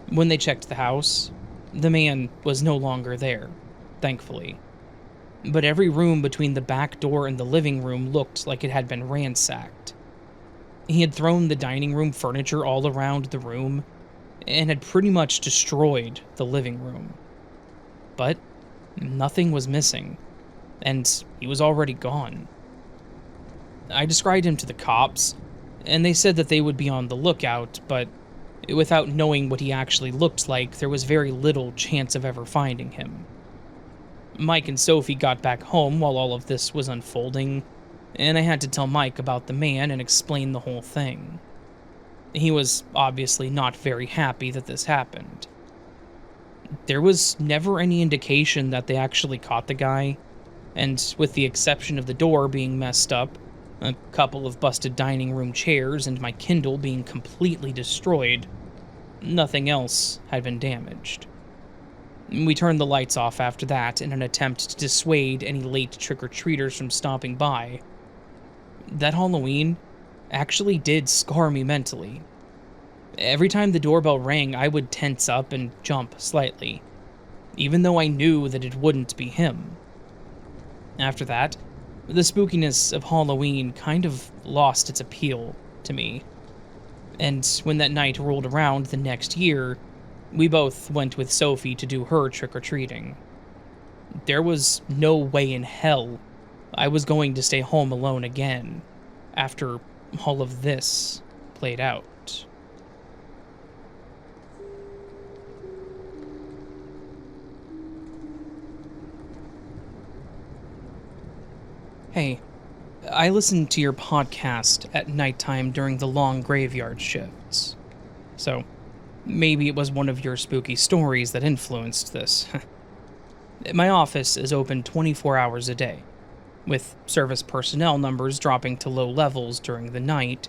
When they checked the house, the man was no longer there, thankfully. But every room between the back door and the living room looked like it had been ransacked. He had thrown the dining room furniture all around the room, and had pretty much destroyed the living room. But nothing was missing, and he was already gone. I described him to the cops, and they said that they would be on the lookout, but without knowing what he actually looked like, there was very little chance of ever finding him. Mike and Sophie got back home while all of this was unfolding, and I had to tell Mike about the man and explain the whole thing. He was obviously not very happy that this happened. There was never any indication that they actually caught the guy, and with the exception of the door being messed up, a couple of busted dining room chairs, and my Kindle being completely destroyed, nothing else had been damaged. We turned the lights off after that in an attempt to dissuade any late trick-or-treaters from stopping by. That Halloween actually did scar me mentally. Every time the doorbell rang, I would tense up and jump slightly, even though I knew that it wouldn't be him. After that, the spookiness of Halloween kind of lost its appeal to me. And when that night rolled around the next year, we both went with Sophie to do her trick-or-treating. There was no way in hell I was going to stay home alone again after all of this played out. Hey, I listened to your podcast at nighttime during the long graveyard shifts. So, maybe it was one of your spooky stories that influenced this. My office is open 24 hours a day, with service personnel numbers dropping to low levels during the night,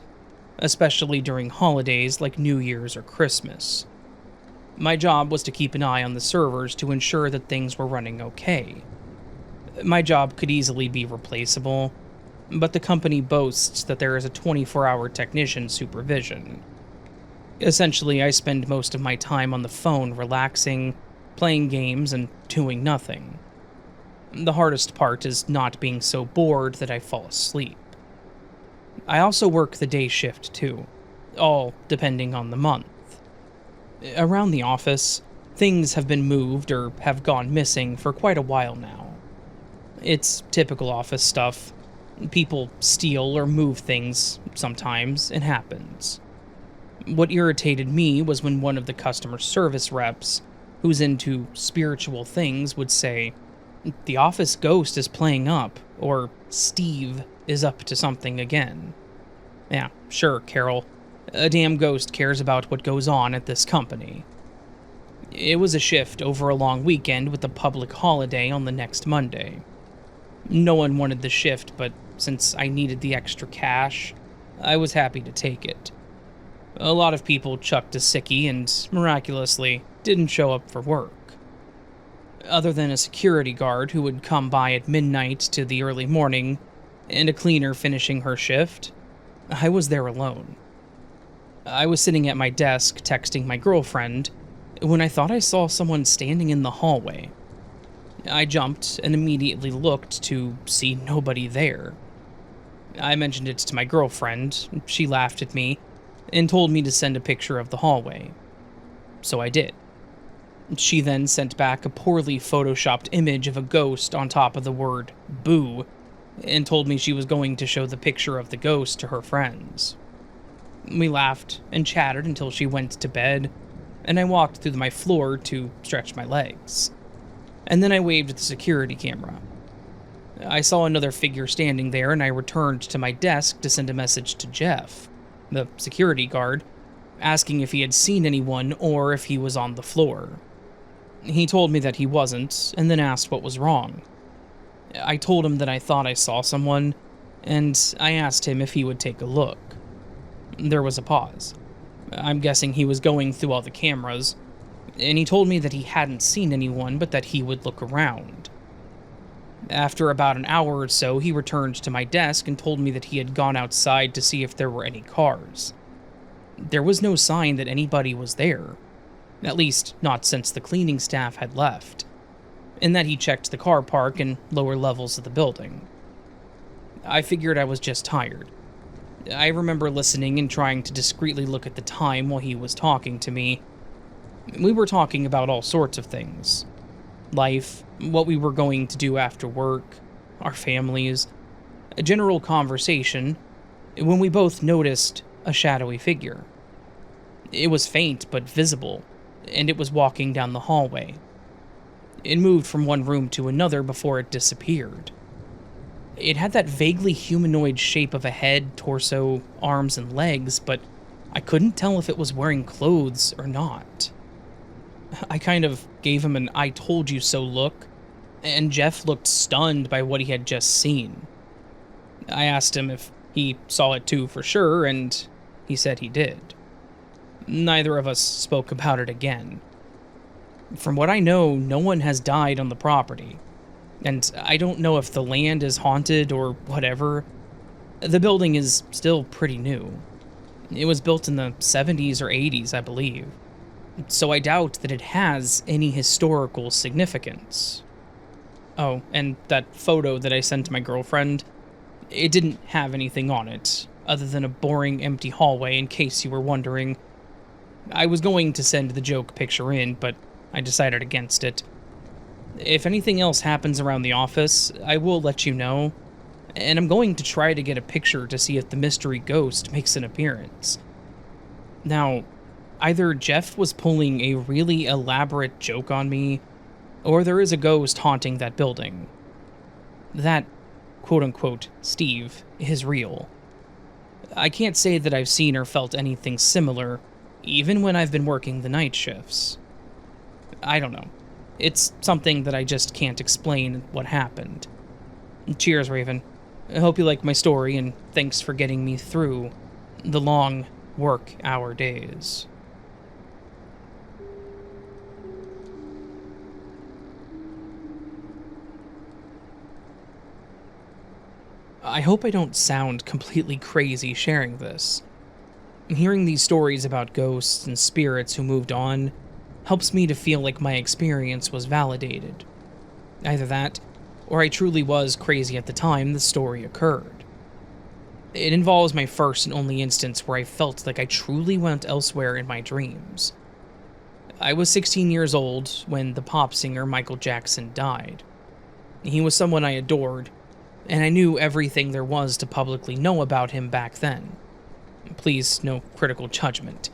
especially during holidays like New Year's or Christmas. My job was to keep an eye on the servers to ensure that things were running okay. My job could easily be replaceable, but the company boasts that there is a 24-hour technician supervision. Essentially, I spend most of my time on the phone relaxing, playing games, and doing nothing. The hardest part is not being so bored that I fall asleep. I also work the day shift too, all depending on the month. Around the office, things have been moved or have gone missing for quite a while now. It's typical office stuff. People steal or move things sometimes. It happens. What irritated me was when one of the customer service reps, who's into spiritual things, would say, "The office ghost is playing up," or "Steve is up to something again." Yeah, sure, Carol. A damn ghost cares about what goes on at this company. It was a shift over a long weekend with a public holiday on the next Monday. No one wanted the shift, but since I needed the extra cash, I was happy to take it. A lot of people chucked a sickie and, miraculously, didn't show up for work. Other than a security guard who would come by at midnight to the early morning, and a cleaner finishing her shift, I was there alone. I was sitting at my desk texting my girlfriend when I thought I saw someone standing in the hallway. I jumped and immediately looked to see nobody there. I mentioned it to my girlfriend, she laughed at me, and told me to send a picture of the hallway. So I did. She then sent back a poorly photoshopped image of a ghost on top of the word "boo," and told me she was going to show the picture of the ghost to her friends. We laughed and chatted until she went to bed, and I walked through my floor to stretch my legs. And then I waved at the security camera. I saw another figure standing there, and I returned to my desk to send a message to Jeff, the security guard, asking if he had seen anyone or if he was on the floor. He told me that he wasn't, and then asked what was wrong. I told him that I thought I saw someone, and I asked him if he would take a look. There was a pause. I'm guessing he was going through all the cameras, and he told me that he hadn't seen anyone but that he would look around. After about an hour or so, he returned to my desk and told me that he had gone outside to see if there were any cars. There was no sign that anybody was there, at least not since the cleaning staff had left, and that he checked the car park and lower levels of the building. I figured I was just tired. I remember listening and trying to discreetly look at the time while he was talking to me. We were talking about all sorts of things. Life, what we were going to do after work, our families, a general conversation, when we both noticed a shadowy figure. It was faint but visible, and it was walking down the hallway. It moved from one room to another before it disappeared. It had that vaguely humanoid shape of a head, torso, arms, and legs, but I couldn't tell if it was wearing clothes or not. I kind of gave him an "I told you so" look, and Jeff looked stunned by what he had just seen. I asked him if he saw it too for sure, and he said he did. Neither of us spoke about it again. From what I know, no one has died on the property, and I don't know if the land is haunted or whatever. The building is still pretty new. It was built in the 70s or 80s, I believe, so I doubt that it has any historical significance. Oh, and that photo that I sent to my girlfriend, it didn't have anything on it, other than a boring empty hallway, in case you were wondering. I was going to send the joke picture in, but I decided against it. If anything else happens around the office, I will let you know, and I'm going to try to get a picture to see if the mystery ghost makes an appearance. Now, either Jeff was pulling a really elaborate joke on me, or there is a ghost haunting that building. That, quote-unquote, Steve, is real. I can't say that I've seen or felt anything similar, even when I've been working the night shifts. I don't know. It's something that I just can't explain what happened. Cheers, Raven. I hope you like my story, and thanks for getting me through the long work hour days. I hope I don't sound completely crazy sharing this. Hearing these stories about ghosts and spirits who moved on helps me to feel like my experience was validated. Either that, or I truly was crazy at the time the story occurred. It involves my first and only instance where I felt like I truly went elsewhere in my dreams. I was 16 years old when the pop singer Michael Jackson died. He was someone I adored, and I knew everything there was to publicly know about him back then. Please, no critical judgment.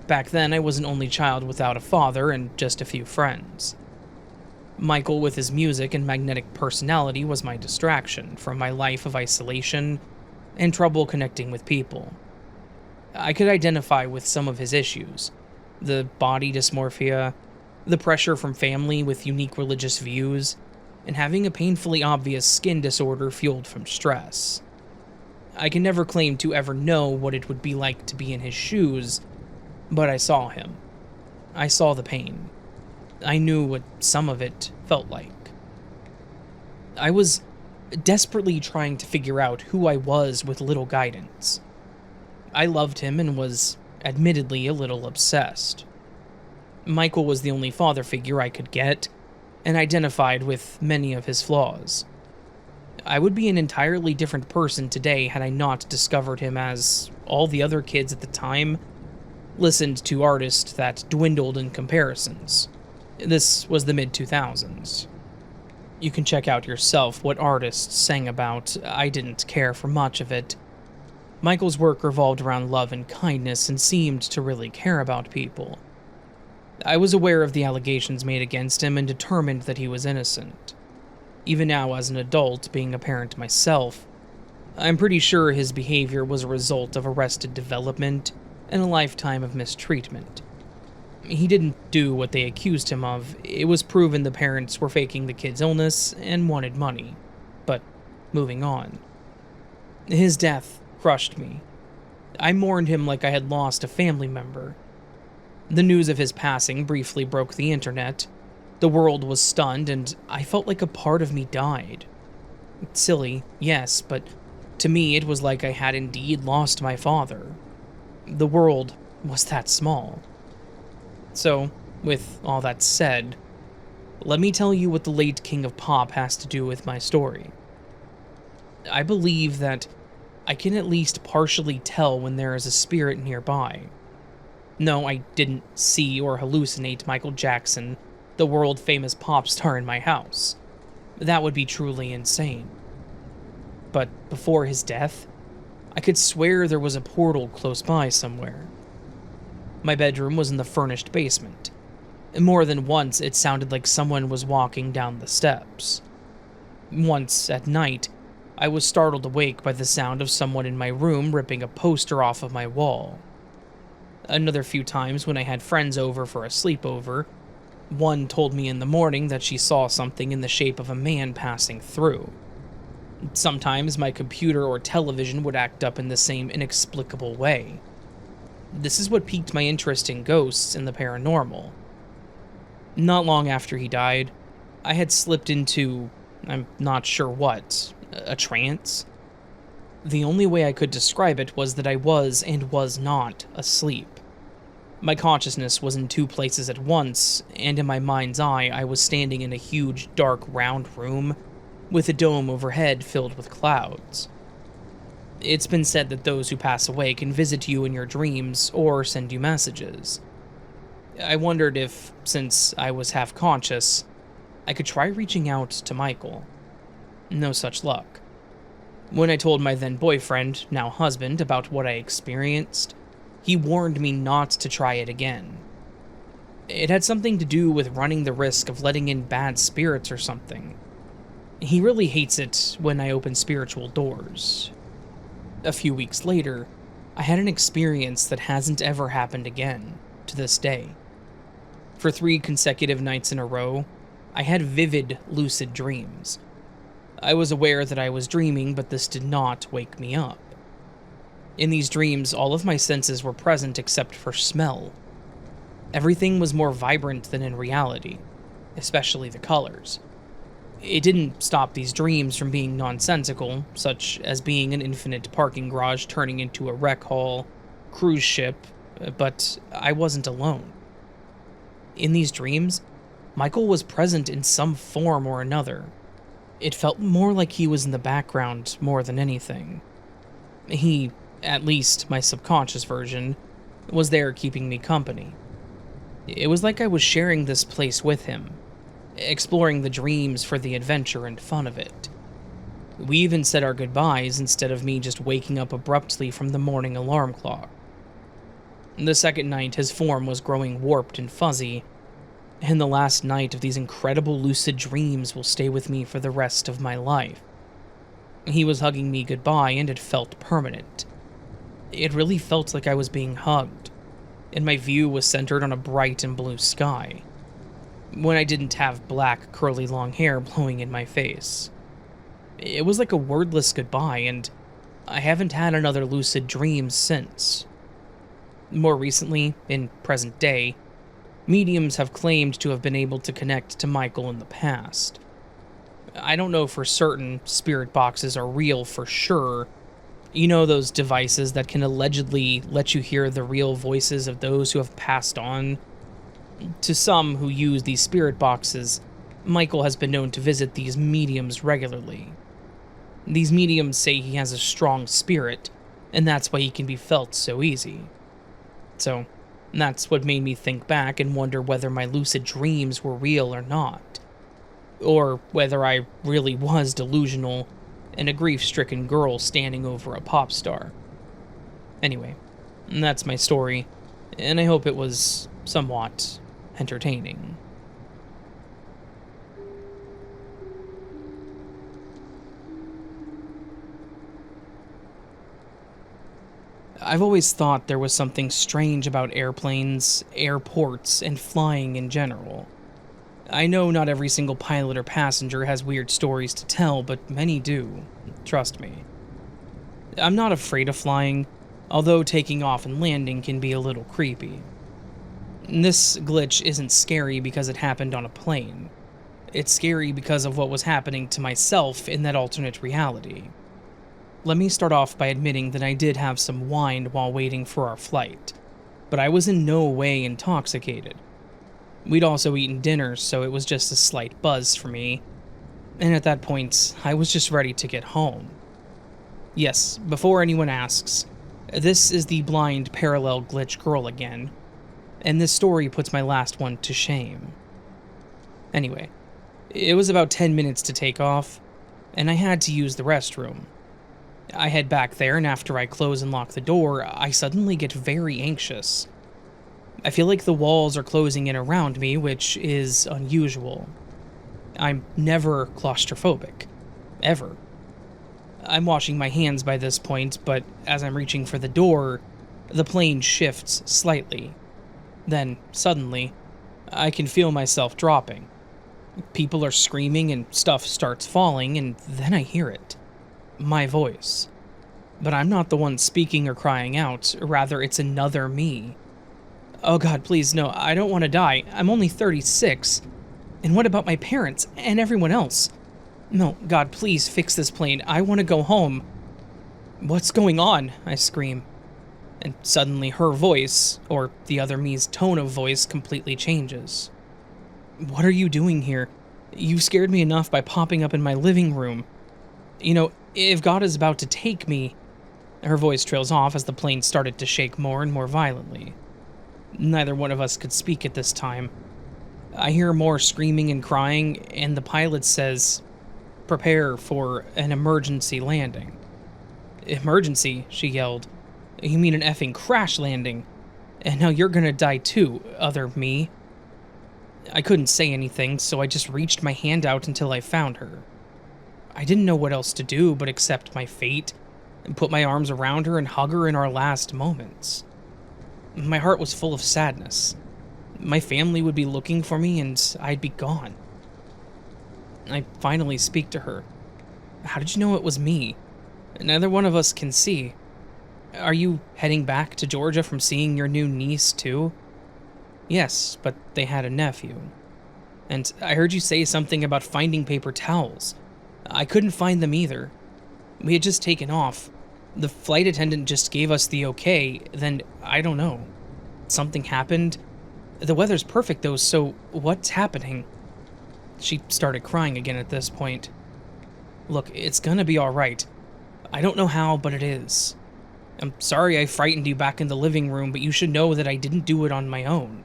Back then, I was an only child without a father and just a few friends. Michael, with his music and magnetic personality, was my distraction from my life of isolation and trouble connecting with people. I could identify with some of his issues: the body dysmorphia, the pressure from family with unique religious views, and having a painfully obvious skin disorder fueled from stress. I can never claim to ever know what it would be like to be in his shoes, but I saw him. I saw the pain. I knew what some of it felt like. I was desperately trying to figure out who I was with little guidance. I loved him and was, admittedly, a little obsessed. Michael was the only father figure I could get, and identified with many of his flaws. I would be an entirely different person today had I not discovered him, as all the other kids at the time listened to artists that dwindled in comparisons. This was the mid-2000s. You can check out yourself what artists sang about. I didn't care for much of it. Michael's work revolved around love and kindness and seemed to really care about people. I was aware of the allegations made against him and determined that he was innocent. Even now, as an adult, being a parent myself, I'm pretty sure his behavior was a result of arrested development and a lifetime of mistreatment. He didn't do what they accused him of. It was proven the parents were faking the kid's illness and wanted money. But moving on. His death crushed me. I mourned him like I had lost a family member. The news of his passing briefly broke the internet. The world was stunned, and I felt like a part of me died. It's silly, yes, but to me it was like I had indeed lost my father. The world was that small. So, with all that said, let me tell you what the late King of Pop has to do with my story. I believe that I can at least partially tell when there is a spirit nearby. No, I didn't see or hallucinate Michael Jackson, the world-famous pop star, in my house. That would be truly insane. But before his death, I could swear there was a portal close by somewhere. My bedroom was in the furnished basement. More than once, it sounded like someone was walking down the steps. Once, at night, I was startled awake by the sound of someone in my room ripping a poster off of my wall. Another few times when I had friends over for a sleepover, one told me in the morning that she saw something in the shape of a man passing through. Sometimes my computer or television would act up in the same inexplicable way. This is what piqued my interest in ghosts and the paranormal. Not long after he died, I had slipped into, I'm not sure what, a trance? The only way I could describe it was that I was and was not asleep. My consciousness was in two places at once, and in my mind's eye I was standing in a huge, dark, round room with a dome overhead filled with clouds. It's been said that those who pass away can visit you in your dreams or send you messages. I wondered if, since I was half-conscious, I could try reaching out to Michael. No such luck. When I told my then-boyfriend, now husband, about what I experienced, he warned me not to try it again. It had something to do with running the risk of letting in bad spirits or something. He really hates it when I open spiritual doors. A few weeks later, I had an experience that hasn't ever happened again, to this day. For 3 consecutive nights in a row, I had vivid, lucid dreams. I was aware that I was dreaming, but this did not wake me up. In these dreams, all of my senses were present except for smell. Everything was more vibrant than in reality, especially the colors. It didn't stop these dreams from being nonsensical, such as being an infinite parking garage turning into a rec hall, cruise ship, but I wasn't alone. In these dreams, Michael was present in some form or another. It felt more like he was in the background more than anything. He, at least my subconscious version, was there keeping me company. It was like I was sharing this place with him, exploring the dreams for the adventure and fun of it. We even said our goodbyes instead of me just waking up abruptly from the morning alarm clock. The second night, his form was growing warped and fuzzy, and the last night of these incredible lucid dreams will stay with me for the rest of my life. He was hugging me goodbye, and it felt permanent. It really felt like I was being hugged, and my view was centered on a bright and blue sky, when I didn't have black, curly long hair blowing in my face. It was like a wordless goodbye, and I haven't had another lucid dream since. More recently, in present day, mediums have claimed to have been able to connect to Michael in the past. I don't know for certain spirit boxes are real for sure. You know, those devices that can allegedly let you hear the real voices of those who have passed on? To some who use these spirit boxes, Michael has been known to visit these mediums regularly. These mediums say he has a strong spirit, and that's why he can be felt so easy. So, that's what made me think back and wonder whether my lucid dreams were real or not. Or whether I really was delusional and a grief-stricken girl standing over a pop star. Anyway, that's my story, and I hope it was somewhat entertaining. I've always thought there was something strange about airplanes, airports, and flying in general. I know not every single pilot or passenger has weird stories to tell, but many do. Trust me. I'm not afraid of flying, although taking off and landing can be a little creepy. This glitch isn't scary because it happened on a plane. It's scary because of what was happening to myself in that alternate reality. Let me start off by admitting that I did have some wine while waiting for our flight, but I was in no way intoxicated. We'd also eaten dinner, so it was just a slight buzz for me, and at that point, I was just ready to get home. Yes, before anyone asks, this is the blind parallel glitch girl again, and this story puts my last one to shame. Anyway, it was about 10 minutes to take off, and I had to use the restroom. I head back there, and after I close and lock the door, I suddenly get very anxious. I feel like the walls are closing in around me, which is unusual. I'm never claustrophobic. Ever. I'm washing my hands by this point, but as I'm reaching for the door, the plane shifts slightly. Then, suddenly, I can feel myself dropping. People are screaming and stuff starts falling, and then I hear it. My voice. But I'm not the one speaking or crying out, rather it's another me. Oh god, please, no, I don't want to die. I'm only 36. And what about my parents and everyone else? No, God, please fix this plane. I want to go home. What's going on? I scream. And suddenly her voice, or the other me's tone of voice, completely changes. What are you doing here? You scared me enough by popping up in my living room. You know, if God is about to take me... Her voice trails off as the plane started to shake more and more violently. Neither one of us could speak at this time. I hear more screaming and crying, and the pilot says, "Prepare for an emergency landing." Emergency, she yelled. You mean an effing crash landing? And now you're gonna die too, other me. I couldn't say anything, so I just reached my hand out until I found her. I didn't know what else to do but accept my fate, and put my arms around her and hug her in our last moments. My heart was full of sadness. My family would be looking for me and I'd be gone. I finally speak to her. How did you know it was me? Neither one of us can see. Are you heading back to Georgia from seeing your new niece too? Yes, but they had a nephew. And I heard you say something about finding paper towels. I couldn't find them either. We had just taken off. The flight attendant just gave us the okay, then I don't know. Something happened. The weather's perfect though, so what's happening? She started crying again at this point. Look, it's gonna be alright. I don't know how, but it is. I'm sorry I frightened you back in the living room, but you should know that I didn't do it on my own.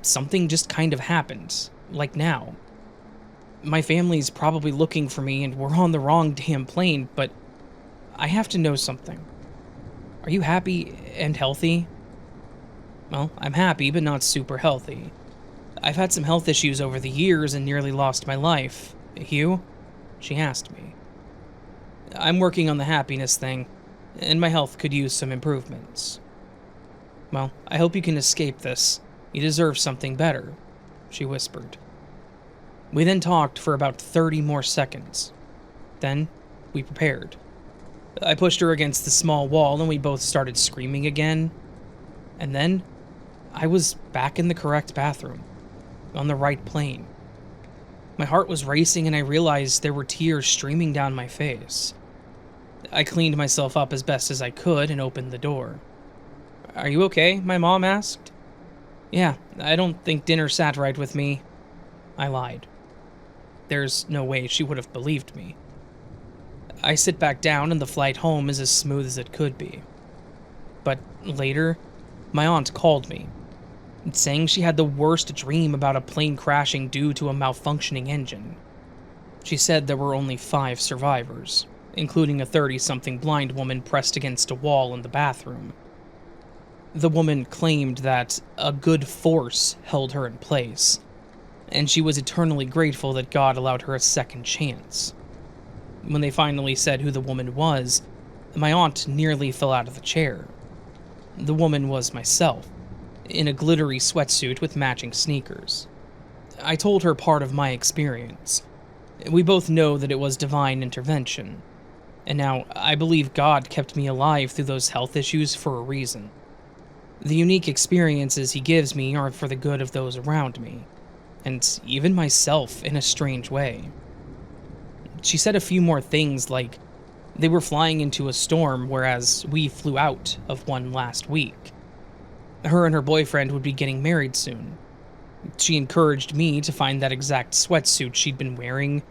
Something just kind of happened, like now. My family's probably looking for me and we're on the wrong damn plane, but I have to know something. Are you happy and healthy? Well, I'm happy, but not super healthy. I've had some health issues over the years and nearly lost my life. You? She asked me. I'm working on the happiness thing, and my health could use some improvements. Well, I hope you can escape this. You deserve something better, she whispered. We then talked for about 30 more seconds. Then, we prepared. I pushed her against the small wall and we both started screaming again. And then, I was back in the correct bathroom, on the right plane. My heart was racing and I realized there were tears streaming down my face. I cleaned myself up as best as I could and opened the door. Are you okay? My mom asked. Yeah, I don't think dinner sat right with me. I lied. There's no way she would have believed me. I sit back down and the flight home is as smooth as it could be. But later, my aunt called me, saying she had the worst dream about a plane crashing due to a malfunctioning engine. She said there were only 5 survivors, including a 30-something blind woman pressed against a wall in the bathroom. The woman claimed that a good force held her in place, and she was eternally grateful that God allowed her a second chance. When they finally said who the woman was, my aunt nearly fell out of the chair. The woman was myself, in a glittery sweatsuit with matching sneakers. I told her part of my experience. We both know that it was divine intervention, and now I believe God kept me alive through those health issues for a reason. The unique experiences he gives me are for the good of those around me, and even myself in a strange way. She said a few more things like they were flying into a storm whereas we flew out of one last week. Her and her boyfriend would be getting married soon. She encouraged me to find that exact sweatsuit she'd been wearing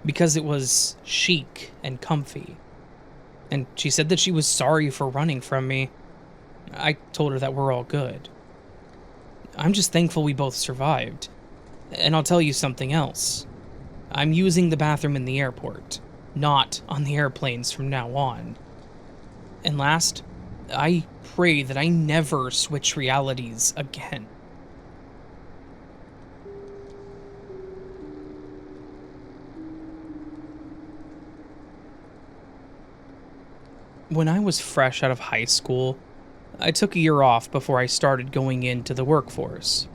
because it was chic and comfy. And she said that she was sorry for running from me. I told her that we're all good. I'm just thankful we both survived. And I'll tell you something else. I'm using the bathroom in the airport, not on the airplanes from now on. And last, I pray that I never switch realities again. When I was fresh out of high school, I took a year off before I started going into the workforce.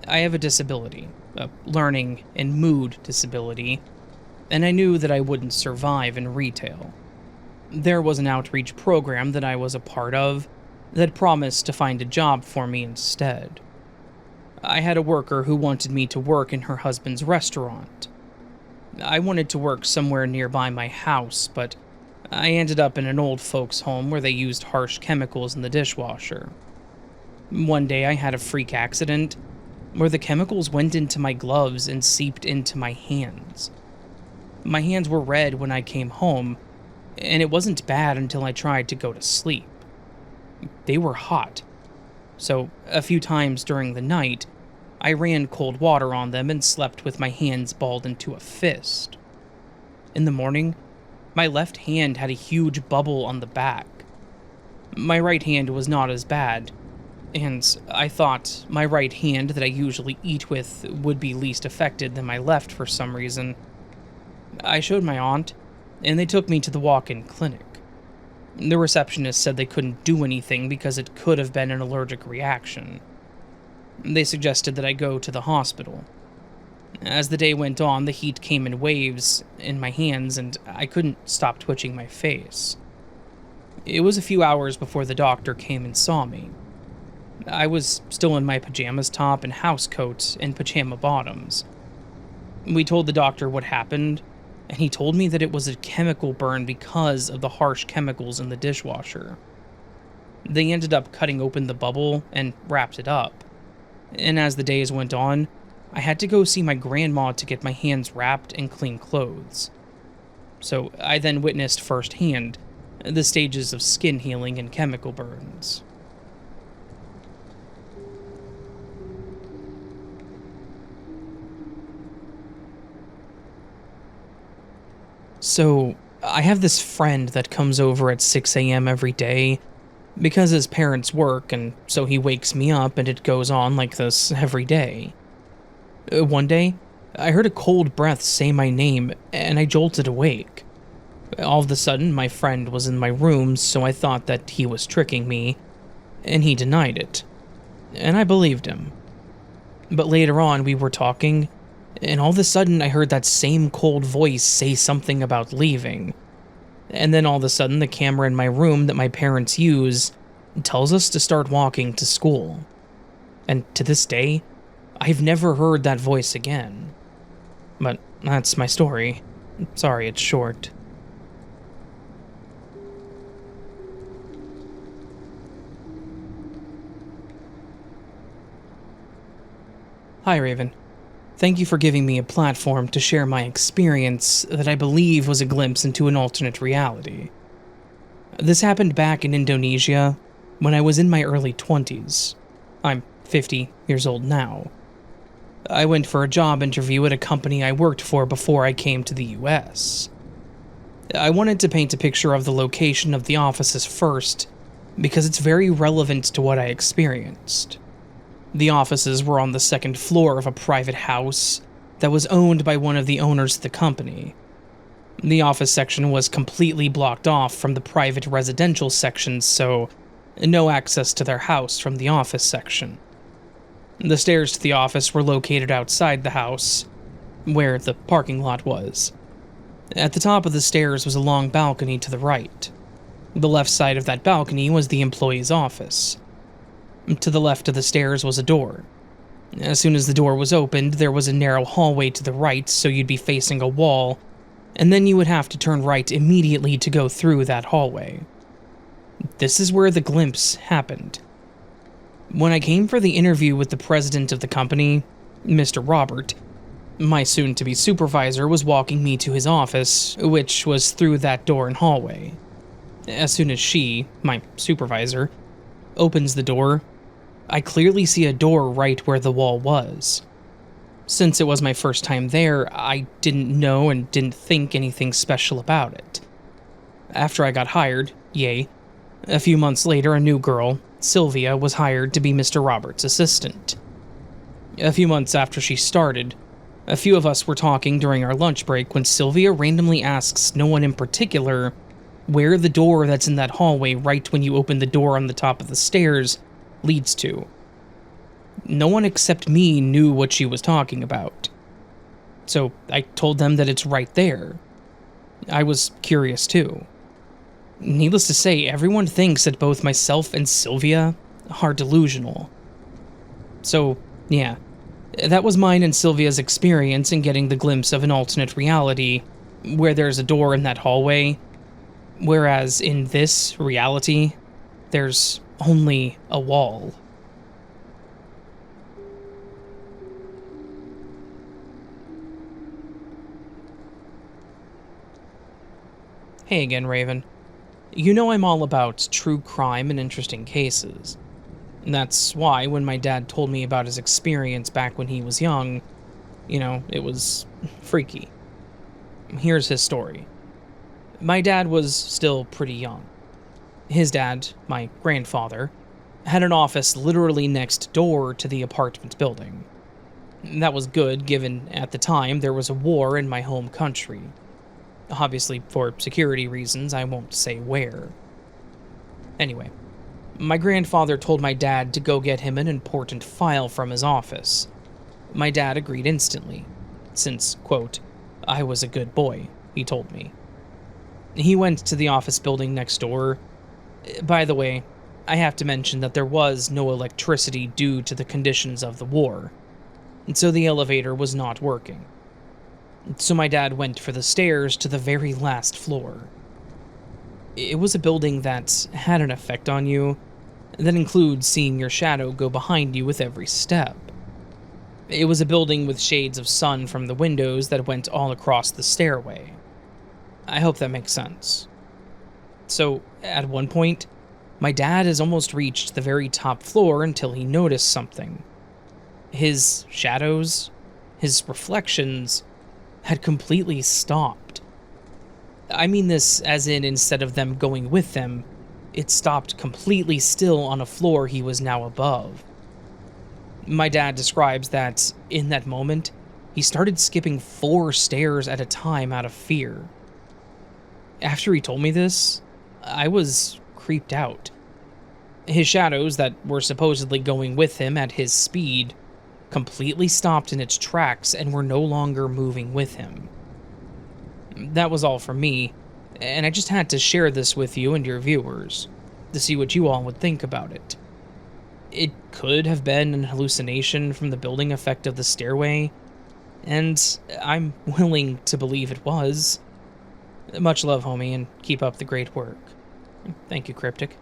I have a disability, a learning and mood disability, and I knew that I wouldn't survive in retail. There was an outreach program that I was a part of that promised to find a job for me instead. I had a worker who wanted me to work in her husband's restaurant. I wanted to work somewhere nearby my house, but I ended up in an old folks' home where they used harsh chemicals in the dishwasher. One day I had a freak accident where the chemicals went into my gloves and seeped into my hands. My hands were red when I came home, and it wasn't bad until I tried to go to sleep. They were hot, so a few times during the night, I ran cold water on them and slept with my hands balled into a fist. In the morning, my left hand had a huge bubble on the back. My right hand was not as bad, and I thought my right hand that I usually eat with would be least affected than my left for some reason. I showed my aunt, and they took me to the walk-in clinic. The receptionist said they couldn't do anything because it could have been an allergic reaction. They suggested that I go to the hospital. As the day went on, the heat came in waves in my hands, and I couldn't stop twitching my face. It was a few hours before the doctor came and saw me. I was still in my pajamas top and housecoat and pajama bottoms, We told the doctor what happened, and he told me that it was a chemical burn because of the harsh chemicals in the dishwasher. They ended up cutting open the bubble and wrapped it up. And as the days went on, I had to go see my grandma to get my hands wrapped and clean clothes. So I then witnessed firsthand the stages of skin healing and chemical burns. So, I have this friend that comes over at 6 a.m. every day because his parents work, and so he wakes me up, and it goes on like this every day. One day, I heard a cold breath say my name, and I jolted awake. All of a sudden, my friend was in my room, so I thought that he was tricking me, and he denied it. And I believed him. But later on, we were talking, and all of a sudden I heard that same cold voice say something about leaving. And then all of a sudden the camera in my room that my parents use tells us to start walking to school. And to this day, I've never heard that voice again. But that's my story. Sorry it's short. Hi Raven. Thank you for giving me a platform to share my experience that I believe was a glimpse into an alternate reality. This happened back in Indonesia when I was in my early 20s. I'm 50 years old now. I went for a job interview at a company I worked for before I came to the US. I wanted to paint a picture of the location of the offices first because it's very relevant to what I experienced. The offices were on the second floor of a private house that was owned by one of the owners of the company. The office section was completely blocked off from the private residential sections, so no access to their house from the office section. The stairs to the office were located outside the house, where the parking lot was. At the top of the stairs was a long balcony to the right. The left side of that balcony was the employee's office. To the left of the stairs was a door. As soon as the door was opened, there was a narrow hallway to the right, so you'd be facing a wall, and then you would have to turn right immediately to go through that hallway. This is where the glimpse happened. When I came for the interview with the president of the company, Mr. Robert, my soon-to-be supervisor was walking me to his office, which was through that door and hallway. As soon as she, my supervisor, opens the door, I clearly see a door right where the wall was. Since it was my first time there, I didn't know and didn't think anything special about it. After I got hired, yay, a few months later a new girl, Sylvia, was hired to be Mr. Roberts' assistant. A few months after she started, a few of us were talking during our lunch break when Sylvia randomly asks no one in particular where the door that's in that hallway right when you open the door on the top of the stairs leads to. No one except me knew what she was talking about. So I told them that it's right there. I was curious too. Needless to say, everyone thinks that both myself and Sylvia are delusional. So, yeah, that was mine and Sylvia's experience in getting the glimpse of an alternate reality where there's a door in that hallway, whereas in this reality, there's only a wall. Hey again, Raven. You know I'm all about true crime and interesting cases. That's why when my dad told me about his experience back when he was young, it was freaky. Here's his story. My dad was still pretty young. His dad, my grandfather, had an office literally next door to the apartment building. That was good given at the time there was a war in my home country. Obviously, for security reasons, I won't say where. Anyway, my grandfather told my dad to go get him an important file from his office. My dad agreed instantly, since, quote, I was a good boy, he told me. He went to the office building next door. By the way, I have to mention that there was no electricity due to the conditions of the war, and so the elevator was not working. So my dad went for the stairs to the very last floor. It was a building that had an effect on you that includes seeing your shadow go behind you with every step. It was a building with shades of sun from the windows that went all across the stairway. I hope that makes sense. So, at one point, my dad has almost reached the very top floor until he noticed something. His shadows, his reflections, had completely stopped. I mean this as in instead of them going with them, it stopped completely still on a floor he was now above. My dad describes that, in that moment, he started skipping 4 stairs at a time out of fear. After he told me this, I was creeped out. His shadows that were supposedly going with him at his speed completely stopped in its tracks and were no longer moving with him. That was all from me, and I just had to share this with you and your viewers, to see what you all would think about it. It could have been an hallucination from the building effect of the stairway, and I'm willing to believe it was. Much love, homie, and keep up the great work. Thank you, Cryptic.